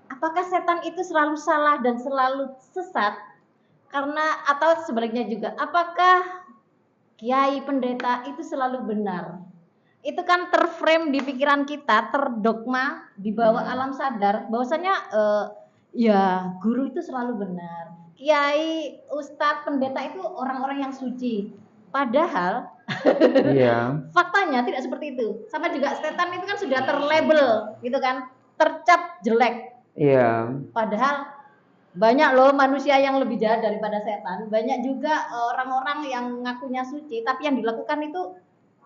apakah setan itu selalu salah dan selalu sesat? Karena atau sebaliknya juga, apakah kiai pendeta itu selalu benar? Itu kan terframe di pikiran kita, terdogma di bawah alam sadar bahwasanya ya guru itu selalu benar. Kiai, ustadz, pendeta itu orang-orang yang suci. Padahal faktanya tidak seperti itu. Sama juga setan itu kan sudah terlabel gitu kan, tercap jelek. Iya. Padahal banyak loh manusia yang lebih jahat daripada setan. Banyak juga orang-orang yang ngakunya suci, tapi yang dilakukan itu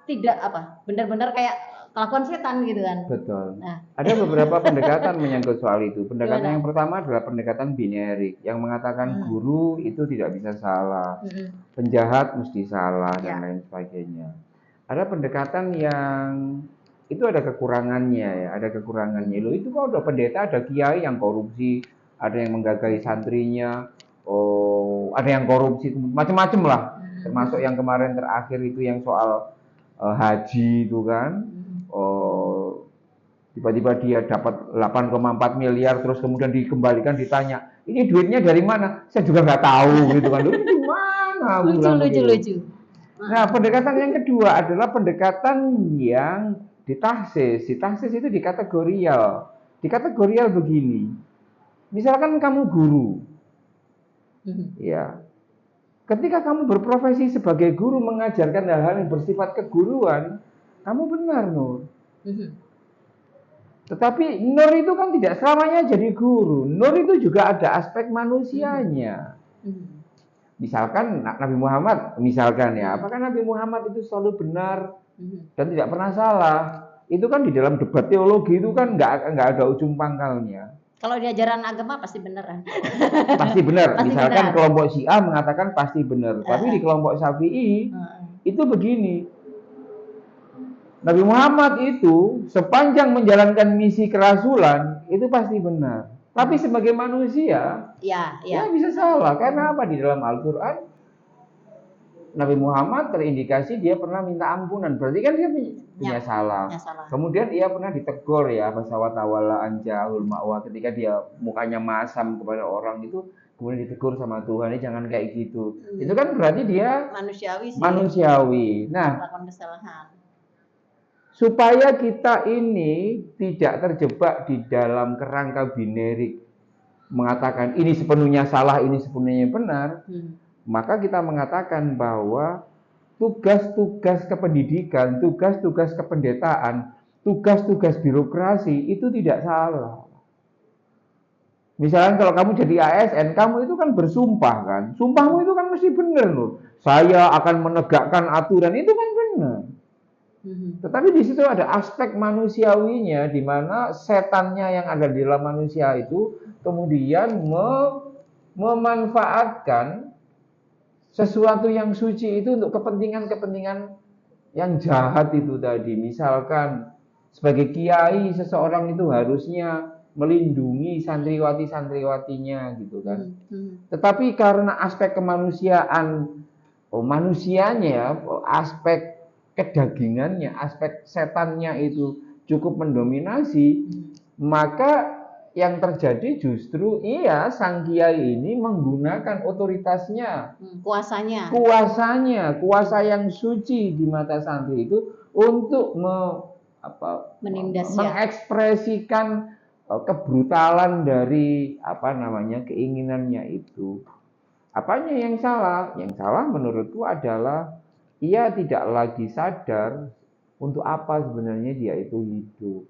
tidak benar-benar kayak kelakuan setan gitu kan. Betul. Nah, ada beberapa pendekatan menyangkut soal itu. Pendekatan yang pertama adalah pendekatan binerik yang mengatakan guru itu tidak bisa salah, penjahat mesti salah dan lain sebagainya. Ada pendekatan yang itu ada kekurangannya ya, ada kekurangannya. Loh itu kalau ada pendeta, ada kiai yang korupsi, ada yang menggagahi santrinya, ada yang korupsi, macam-macam lah. Termasuk yang kemarin terakhir itu yang soal haji itu kan. Tiba-tiba dia dapat 8,4 miliar terus kemudian dikembalikan, ditanya ini duitnya dari mana, saya juga nggak tahu gitu kan. Itu gimana? Lucu. Nah pendekatan yang kedua adalah pendekatan yang ditahsis itu dikategorial begini. Misalkan kamu guru ya, ketika kamu berprofesi sebagai guru mengajarkan hal-hal yang bersifat keguruan, kamu benar Nur. Tetapi Nur itu kan tidak selamanya jadi guru. Nur itu juga ada aspek manusianya. Misalkan Nabi Muhammad, misalkan ya, apakah Nabi Muhammad itu selalu benar dan tidak pernah salah? Itu kan di dalam debat teologi itu kan nggak ada ujung pangkalnya. Kalau di ajaran agama pasti benar. Pasti benar. Misalkan kelompok Syiah mengatakan pasti benar, tapi di kelompok Syafi'i itu begini. Nabi Muhammad itu sepanjang menjalankan misi kerasulan itu pasti benar. Tapi sebagai manusia, ya bisa salah. Karena apa? Di dalam Al-Quran, Nabi Muhammad terindikasi dia pernah minta ampunan. Berarti kan dia punya salah. Kemudian ia pernah ditegur ya, fasawatawala anjahul ma'wa, ketika dia mukanya masam kepada orang itu, kemudian ditegur sama Tuhan, jangan kayak gitu. Itu kan berarti dia manusiawi. Nah, supaya kita ini tidak terjebak di dalam kerangka binerik mengatakan ini sepenuhnya salah, ini sepenuhnya benar, maka kita mengatakan bahwa tugas-tugas kependidikan, tugas-tugas kependetaan, tugas-tugas birokrasi itu tidak salah. Misalnya kalau kamu jadi ASN, kamu itu kan bersumpah kan, sumpahmu itu kan mesti benar loh. Saya akan menegakkan aturan, itu kan benar. Tetapi di situ ada aspek manusiawinya, di mana setannya yang ada di dalam manusia itu kemudian memanfaatkan sesuatu yang suci itu untuk kepentingan-kepentingan yang jahat itu tadi. Misalkan sebagai kiai seseorang itu harusnya melindungi santriwati-santriwatinya gitu kan. Tetapi karena aspek kemanusiaan, manusianya, aspek kedagingannya, aspek setannya itu cukup mendominasi, maka yang terjadi justru sang kiai ini menggunakan otoritasnya, kuasa yang suci di mata santri itu untuk mengekspresikan kebrutalan dari keinginannya itu. Apanya yang salah? Yang salah menurutku adalah ia tidak lagi sadar untuk apa sebenarnya dia itu hidup.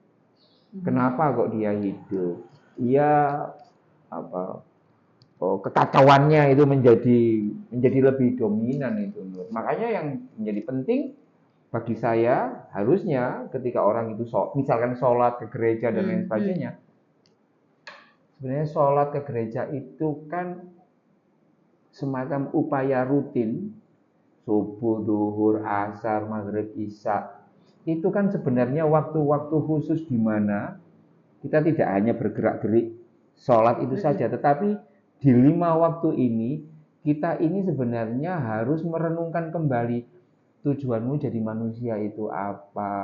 Kenapa kok dia hidup? Ia kekacauannya itu menjadi lebih dominan itu. Makanya yang menjadi penting bagi saya harusnya ketika orang itu misalkan sholat ke gereja dan lain sebagainya, sebenarnya sholat ke gereja itu kan semacam upaya rutin, subuh, duhur, asar, maghrib, isya. Itu kan sebenarnya waktu-waktu khusus di mana kita tidak hanya bergerak-gerik sholat itu saja, tetapi di 5 waktu ini kita ini sebenarnya harus merenungkan kembali tujuanmu jadi manusia itu apa,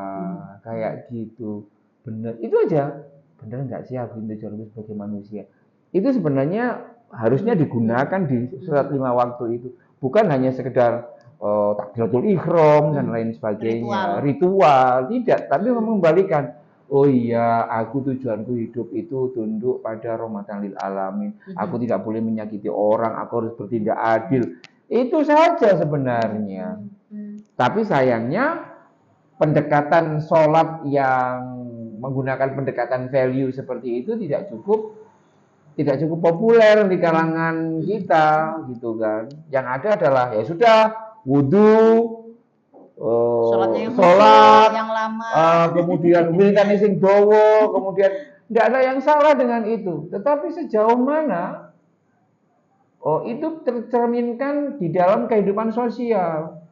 kayak gitu. Bener, itu aja. Bener nggak sih aku tujuanku sebagai manusia? Itu sebenarnya harusnya digunakan di surat 5 waktu itu, bukan hanya sekedar takbiratul ihram dan lain sebagainya, ritual tidak, tapi mengembalikan, oh iya, aku tujuanku hidup itu tunduk pada rahmatan lil alamin, aku tidak boleh menyakiti orang, aku harus bertindak adil, itu saja sebenarnya. Tapi sayangnya pendekatan sholat yang menggunakan pendekatan value seperti itu tidak cukup populer di kalangan kita gitu kan. Yang ada adalah ya sudah wudhu, sholat yang lama, kemudian wiridane sing dawa, kemudian tidak ada yang salah dengan itu. Tetapi sejauh mana itu tercerminkan di dalam kehidupan sosial.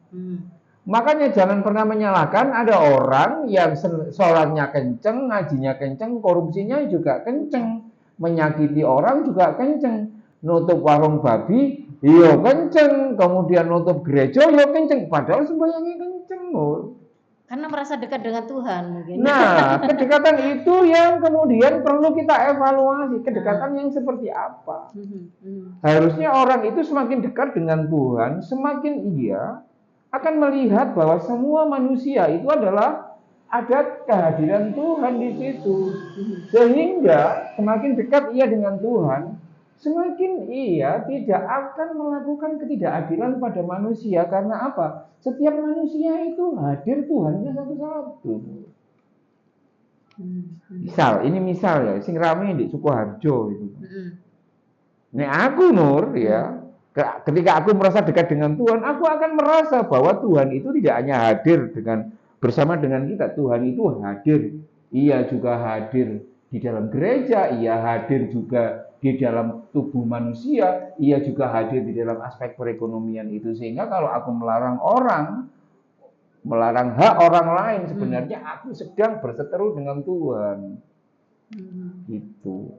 Makanya jangan pernah menyalahkan ada orang yang sholatnya kenceng, ngajinya kenceng, korupsinya juga kenceng. Menyakiti orang juga kenceng, nutup warung babi, iya kenceng, kemudian nutup gereja, iya kenceng, padahal sembahyangnya kenceng, karena merasa dekat dengan Tuhan mungkin. Nah, kedekatan itu yang kemudian perlu kita evaluasi, kedekatan yang seperti apa. Harusnya orang itu semakin dekat dengan Tuhan, semakin ia akan melihat bahwa semua manusia itu adalah ada kehadiran Tuhan di situ. Sehingga semakin dekat ia dengan Tuhan, semakin ia tidak akan melakukan ketidakadilan pada manusia. Karena apa? Setiap manusia itu hadir Tuhannya satu-satu. Misal ya, sing rame di Sukoharjo itu. Nek aku Nur ya, ketika aku merasa dekat dengan Tuhan, aku akan merasa bahwa Tuhan itu tidak hanya hadir bersama dengan kita, Tuhan itu hadir. Ia juga hadir di dalam gereja, ia hadir juga di dalam tubuh manusia, ia juga hadir di dalam aspek perekonomian itu. Sehingga kalau aku melarang hak orang lain, sebenarnya aku sedang berseteru dengan Tuhan. Gitu.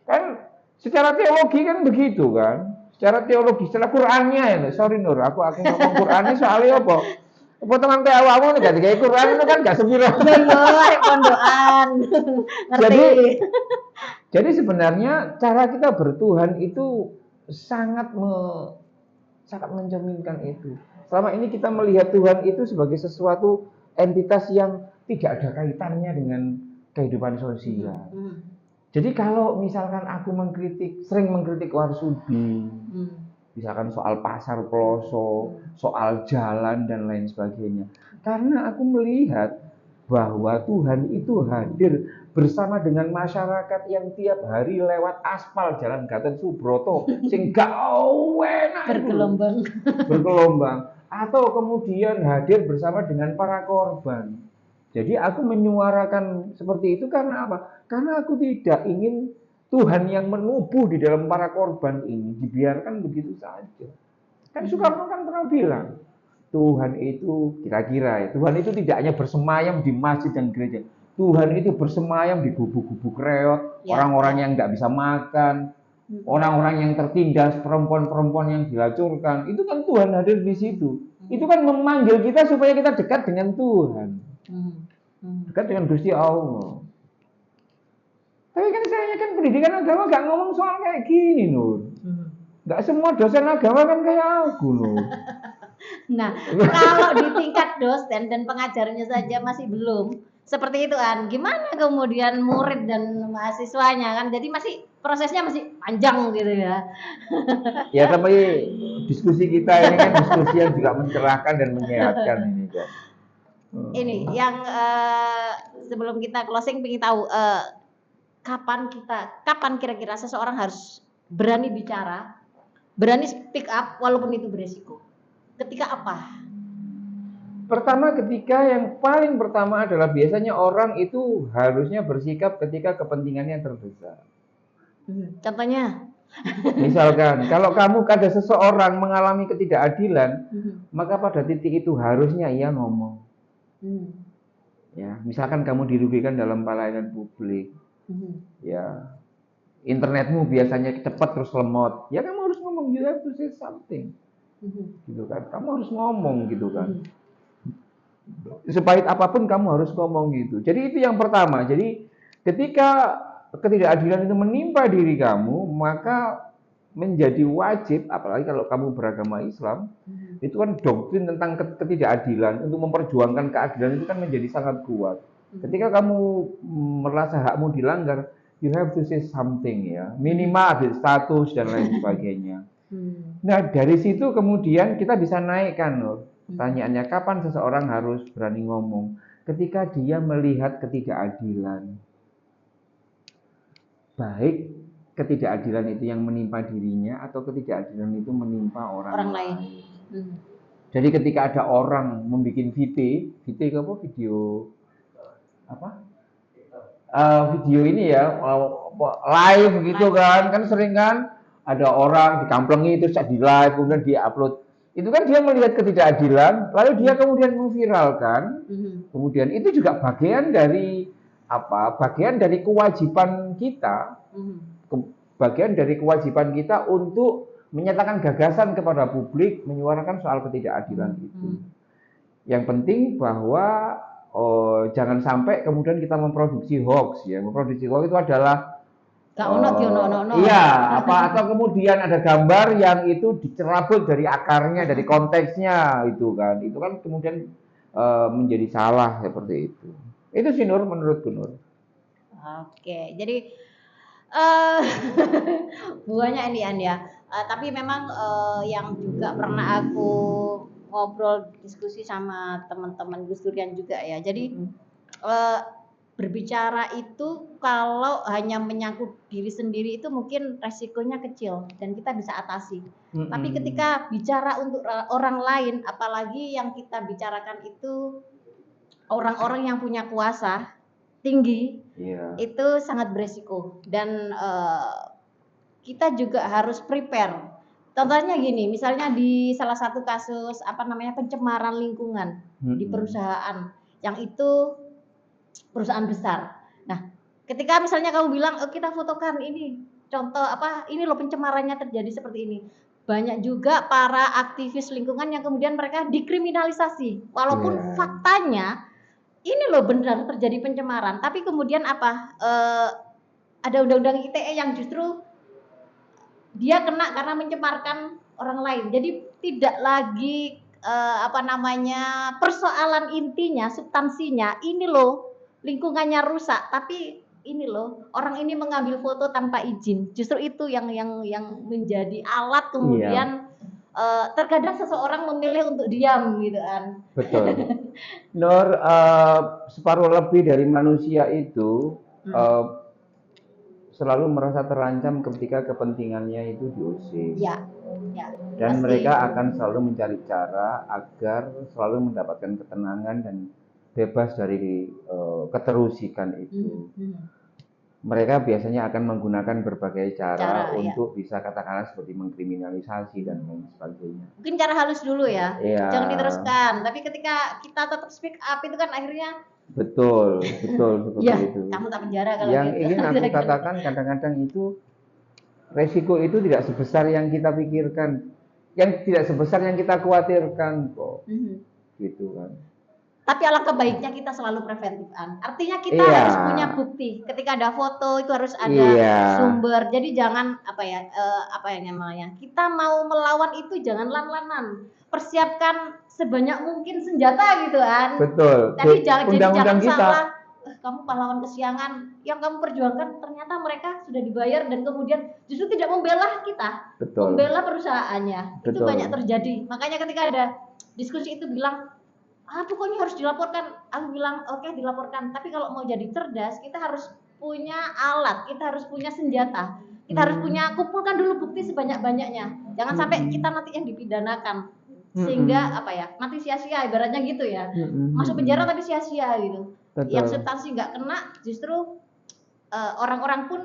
Kan secara teologi kan begitu kan? Secara teologi, secara Qur'annya ya, sorry Nur, aku ngomong Qur'annya soalnya apa? Apa teman kayak awakmu nek gak digawe Quran itu kan gak sepiro. Iya, pondokan. Ngerti. Jadi sebenarnya cara kita bertuhan itu sangat mencerminkan itu. Selama ini kita melihat Tuhan itu sebagai sesuatu entitas yang tidak ada kaitannya dengan kehidupan sosial. Jadi kalau misalkan aku sering mengkritik Warsudi, misalkan soal pasar Ploso, soal jalan dan lain sebagainya. Karena aku melihat bahwa Tuhan itu hadir bersama dengan masyarakat yang tiap hari lewat aspal jalan Gatot Subroto, sing gak enak bergelombang. Atau kemudian hadir bersama dengan para korban. Jadi aku menyuarakan seperti itu karena apa? Karena aku tidak ingin Tuhan yang menubuh di dalam para korban ini dibiarkan begitu saja. Kan Soekarno kan pernah bilang, Tuhan itu kira-kira ya, Tuhan itu tidak hanya bersemayam di masjid dan gereja. Tuhan itu bersemayam di gubuk-gubuk reot, orang-orang yang nggak bisa makan, orang-orang yang tertindas, perempuan-perempuan yang dilacurkan. Itu kan Tuhan hadir di situ. Itu kan memanggil kita supaya kita dekat dengan Tuhan. Dekat dengan Gusti Allah. Tapi kan saya kan pendidikan agama nggak ngomong soal kayak gini, Nur. Nggak semua dosen agama kan kayak aku, Nur. Nah, kalau di tingkat dosen dan pengajarnya saja masih belum seperti itu kan, gimana kemudian murid dan mahasiswanya kan, jadi masih prosesnya masih panjang gitu ya. Ya tapi diskusi kita ini kan diskusi yang juga mencerahkan dan menyehatkan ini kan. Ini yang sebelum kita closing pengen tahu kapan kira-kira seseorang harus berani bicara, berani speak up walaupun itu beresiko. Ketika apa? Pertama, ketika yang paling pertama adalah biasanya orang itu harusnya bersikap ketika kepentingannya terbesar. Contohnya? Misalkan, kalau kamu ada seseorang mengalami ketidakadilan, maka pada titik itu harusnya ia ngomong. Ya, misalkan kamu dirugikan dalam pelayanan publik, ya, internetmu biasanya cepat terus lemot, ya kamu harus ngomong, you have to say something, gitu kan? Kamu harus ngomong, gitu kan? Sepahit apapun kamu harus ngomong gitu. Jadi itu yang pertama. Jadi ketika ketidakadilan itu menimpa diri kamu, maka menjadi wajib, apalagi kalau kamu beragama Islam, itu kan doktrin tentang ketidakadilan untuk memperjuangkan keadilan itu kan menjadi sangat kuat. Ketika kamu merasa hakmu dilanggar, you have to say something ya, minimal update status dan lain sebagainya. Nah dari situ kemudian kita bisa naikkan loh. Pertanyaannya, kapan seseorang harus berani ngomong? Ketika dia melihat ketidakadilan. Baik ketidakadilan itu yang menimpa dirinya atau ketidakadilan itu menimpa orang lain. Jadi ketika ada orang membuat video video ini ya, live gitu kan sering kan ada orang dikamplengi terus di live kemudian di-upload. Itu kan dia melihat ketidakadilan, lalu dia kemudian memviralkan. Kemudian itu juga bagian dari bagian dari kewajiban kita, bagian dari kewajiban kita untuk menyatakan gagasan kepada publik, menyuarakan soal ketidakadilan itu. Yang penting bahwa jangan sampai kemudian kita memproduksi hoax ya. Memproduksi hoax itu adalah iya, atau kemudian ada gambar yang itu dicerabut dari akarnya, dari konteksnya itu kan kemudian menjadi salah seperti itu. Itu sih Nur, menurutku Nur. Oke, jadi buahnya ini ya. Tapi memang yang juga pernah aku ngobrol diskusi sama teman-teman Gus Durian juga ya. Jadi berbicara itu kalau hanya menyangkut diri sendiri itu mungkin resikonya kecil dan kita bisa atasi. Tapi ketika bicara untuk orang lain, apalagi yang kita bicarakan itu orang-orang yang punya kuasa tinggi, itu sangat beresiko dan kita juga harus prepare. Contohnya gini, misalnya di salah satu kasus pencemaran lingkungan di perusahaan yang itu perusahaan besar. Nah, ketika misalnya kamu bilang kita fotokan ini contoh ini loh pencemarannya terjadi seperti ini. Banyak juga para aktivis lingkungan yang kemudian mereka dikriminalisasi walaupun faktanya ini loh benar terjadi pencemaran, tapi kemudian ada undang-undang ITE yang justru dia kena karena mencemarkan orang lain. Jadi tidak lagi persoalan intinya, substansinya ini loh lingkungannya rusak, tapi ini loh orang ini mengambil foto tanpa izin. Justru itu yang menjadi alat kemudian terkadang seseorang memilih untuk diam gitu kan. Betul. Nur, separuh lebih dari manusia itu selalu merasa terancam ketika kepentingannya itu diusik. Ya. Dan mereka akan selalu mencari cara agar selalu mendapatkan ketenangan dan bebas dari keterusikan itu. mereka biasanya akan menggunakan berbagai cara Ya. untuk bisa katakanlah seperti mengkriminalisasi dan lain sebagainya. Mungkin cara halus dulu ya, Iya. jangan diteruskan. Tapi ketika kita tetap speak up itu kan akhirnya Betul seperti ya, itu. kamu tak penjara kalau Yang gitu. ingin aku katakan kadang-kadang itu resiko itu tidak sebesar yang kita pikirkan, yang tidak sebesar yang kita khawatirkan kok. Gitu kan. Tapi alangkah baiknya kita selalu preventifan. Artinya kita Iya. harus punya bukti. Ketika ada foto itu harus ada sumber. Jadi jangan apa ya namanya. Kita mau melawan itu jangan lan-lanan. Persiapkan sebanyak mungkin senjata gitu kan. Betul. Jadi jangan Undang-undang kita. salah. Kamu pahlawan kesiangan. Yang kamu perjuangkan ternyata mereka sudah dibayar dan kemudian justru tidak membela kita. Betul. Membela perusahaannya. Betul. Itu banyak terjadi. Makanya ketika ada diskusi itu bilang pokoknya harus dilaporkan. Aku bilang oke, dilaporkan. Tapi kalau mau jadi cerdas, kita harus punya alat, kita harus punya senjata, kita harus kumpulkan dulu bukti sebanyak-banyaknya. Jangan sampai kita nanti yang dipidanakan, sehingga mati sia-sia, ibaratnya gitu ya. Masuk penjara tapi sia-sia gitu. Betul. Yang substansi nggak kena, justru orang-orang pun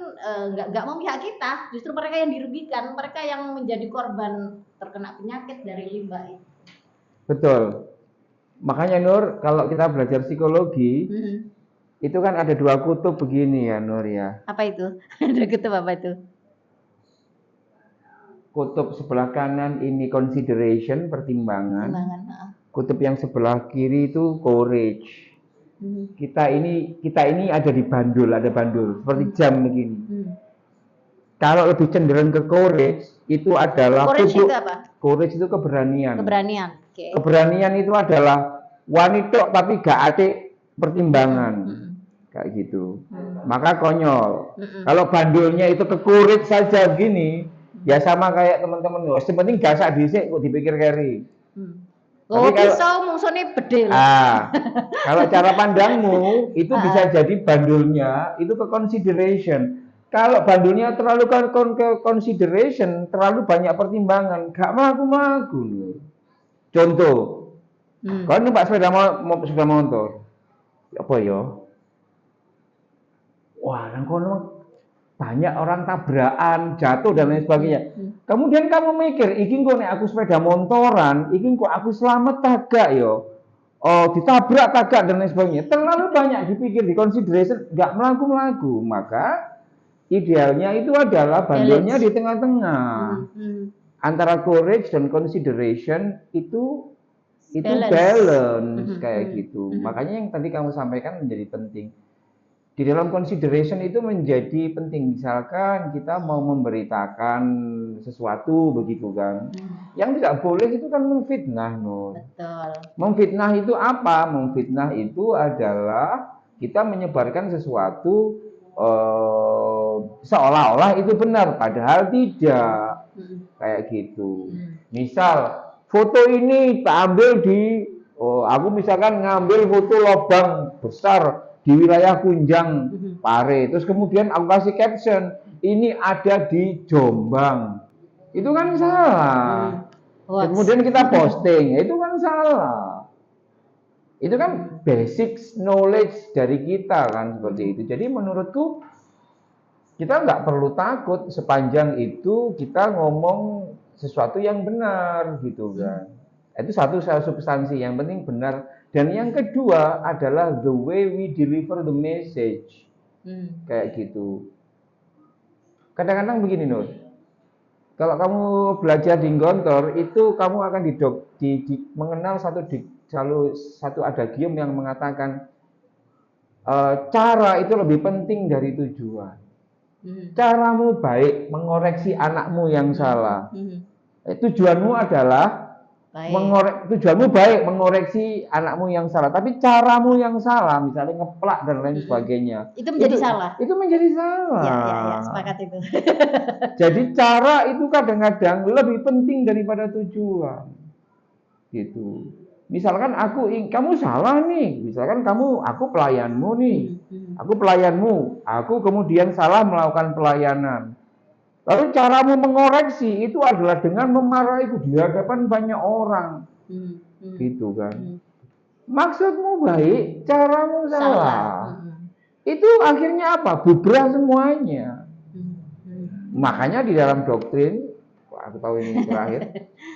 nggak memihak kita. Justru mereka yang dirugikan, mereka yang menjadi korban terkena penyakit dari limbah itu. Betul. Makanya Nur, kalau kita belajar psikologi, itu kan ada dua kutub begini ya Nur ya. Apa itu? Ada kutub apa itu? Kutub sebelah kanan ini consideration, pertimbangan. Kutub yang sebelah kiri itu courage. Kita ini ada di bandul, ada bandul seperti jam begini. Kalau lebih cenderung ke courage, itu adalah courage itu apa? Courage itu keberanian. Keberanian. Okay. Keberanian itu adalah wanita tapi gak ada pertimbangan. Kayak gitu. Maka konyol. Kalau bandulnya itu ke courage saja begini, ya sama kayak teman-teman. Yang penting gasak dhisik kok dipikir keri. Pisau musuhnya bedil. Kalau cara pandangmu itu bisa jadi bandulnya itu ke consideration. Kalau bandulnya terlalu ke consideration, terlalu banyak pertimbangan, gak mlaku-mlaku. Contoh, kalau numpak sepeda motor, apa ya? Wah, nang kono banyak orang tabrakan, jatuh dan lain sebagainya. Kemudian kamu mikir, iki kok nek aku sepeda motoran, iki kok aku selamat tagak ya? Oh, ditabrak tagak dan lain sebagainya. Terlalu banyak dipikir, di consideration, gak mlaku-mlaku. Maka idealnya itu adalah bandulnya di tengah-tengah. Antara courage dan consideration itu balance kayak gitu. Makanya yang tadi kamu sampaikan menjadi penting. Di dalam consideration itu menjadi penting. Misalkan kita mau memberitakan sesuatu begitu kan. Yang tidak boleh itu kan memfitnah, Nur. Betul. Memfitnah itu apa? Memfitnah itu adalah kita menyebarkan sesuatu seolah-olah itu benar, padahal tidak. Kayak gitu. Misal foto ini tak ambil aku misalkan ngambil foto lubang besar di wilayah Kunjang Pare, terus kemudian aku kasih caption ini ada di Jombang, itu kan salah. Kemudian kita posting, itu kan salah. Itu kan basic knowledge dari kita kan seperti itu. Jadi menurutku kita nggak perlu takut sepanjang itu kita ngomong sesuatu yang benar gitu kan. Itu satu substansi yang penting benar. Dan yang kedua adalah the way we deliver the message. Kayak gitu. Kadang-kadang begini Nur. Kalau kamu belajar di Gontor itu kamu akan mengenal satu adagium yang mengatakan cara itu lebih penting dari tujuan. Caramu baik mengoreksi anakmu yang salah. Tujuanmu adalah tujuanmu baik mengoreksi anakmu yang salah, tapi caramu yang salah, misalnya ngeplak dan lain sebagainya. Itu menjadi salah. Itu menjadi salah. Ya, sepakat itu. Jadi cara itu kadang-kadang lebih penting daripada tujuan. Gitu. Misalkan kamu salah nih, misalkan aku pelayanmu nih, aku kemudian salah melakukan pelayanan. Lalu caramu mengoreksi itu adalah dengan memarahiku di hadapan banyak orang, gitu kan. Maksudmu baik, caramu salah. itu akhirnya apa? Bubrah semuanya. Makanya di dalam doktrin, aku tahu ini terakhir,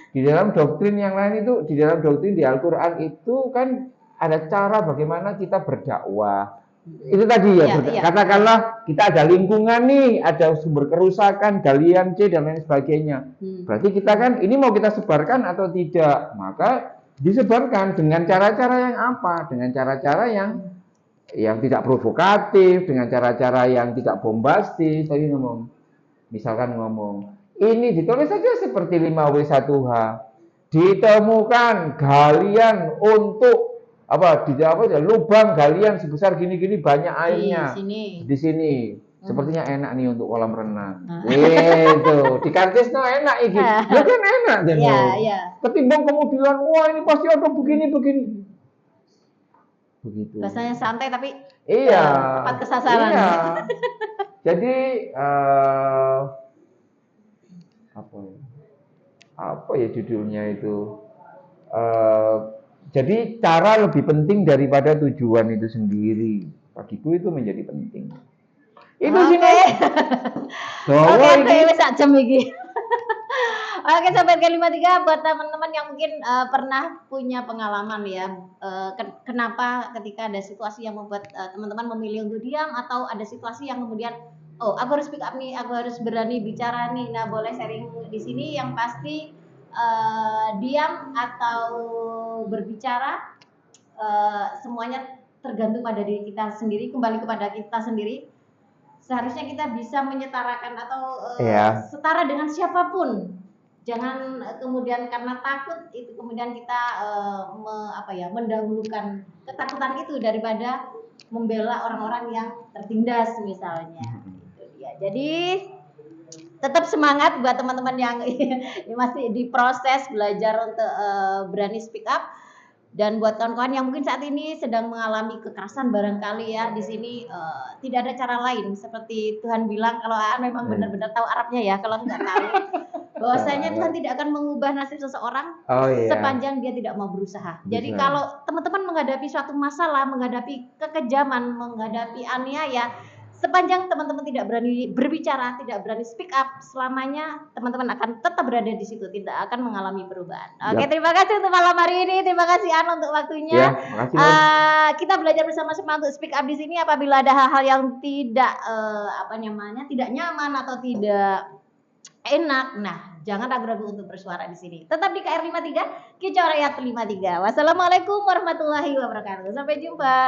di dalam doktrin yang lain itu, di dalam doktrin di Al-Quran itu kan ada cara bagaimana kita berdakwah. Itu tadi ya, katakanlah kita ada lingkungan nih, ada sumber kerusakan, galian C dan lain sebagainya. Berarti kita kan ini mau kita sebarkan atau tidak, maka disebarkan dengan cara-cara yang apa? Dengan cara-cara yang tidak provokatif, dengan cara-cara yang tidak bombastis. Tadi ngomong, misalkan ngomong, ini ditulis saja seperti 5W1H, ditemukan galian untuk apa lubang galian sebesar gini-gini banyak airnya di sini. Sepertinya enak nih untuk kolam renang. Itu di kartis no enak ini. Ya kan enak deh. Ketimbang kemudian wah ini pasti ada begini. Begitu. Rasanya santai tapi iya, tepat kesasaran. Iya. Jadi apa ya judulnya itu? Jadi cara lebih penting daripada tujuan itu sendiri. Bagiku itu menjadi penting. Itu sih Mas. Oke, wis sak jam iki. Oke, Sobat K53 buat teman-teman yang mungkin pernah punya pengalaman ya, kenapa ketika ada situasi yang membuat teman-teman memilih untuk diam, atau ada situasi yang kemudian oh aku harus speak up nih, aku harus berani bicara nih. Nah, boleh sharing di sini. Yang pasti diam atau berbicara semuanya tergantung pada diri kita sendiri, kembali kepada kita sendiri. Seharusnya kita bisa menyetarakan atau setara dengan siapapun. Jangan kemudian karena takut itu kemudian kita mendahulukan ketakutan itu daripada membela orang-orang yang tertindas misalnya. Itu dia. Jadi tetap semangat buat teman-teman yang masih diproses belajar untuk berani speak up. Dan buat kawan-kawan yang mungkin saat ini sedang mengalami kekerasan barangkali ya, di sini tidak ada cara lain, seperti Tuhan bilang, kalau memang benar-benar tahu Arabnya ya, kalau nggak tahu bahwasanya Tuhan tidak akan mengubah nasib seseorang sepanjang dia tidak mau berusaha. Jadi kalau teman-teman menghadapi suatu masalah, menghadapi kekejaman, menghadapi aniaya, sepanjang teman-teman tidak berani berbicara, tidak berani speak up, selamanya teman-teman akan tetap berada di situ, tidak akan mengalami perubahan. Oke, terima kasih untuk malam hari ini. Terima kasih An untuk waktunya. Kita belajar bersama-sama untuk speak up di sini. Apabila ada hal-hal yang tidak tidak nyaman atau tidak enak, nah jangan ragu-ragu untuk bersuara di sini. Tetap di KR53, Kicau Rakyat 53. Wassalamualaikum warahmatullahi wabarakatuh. Sampai jumpa.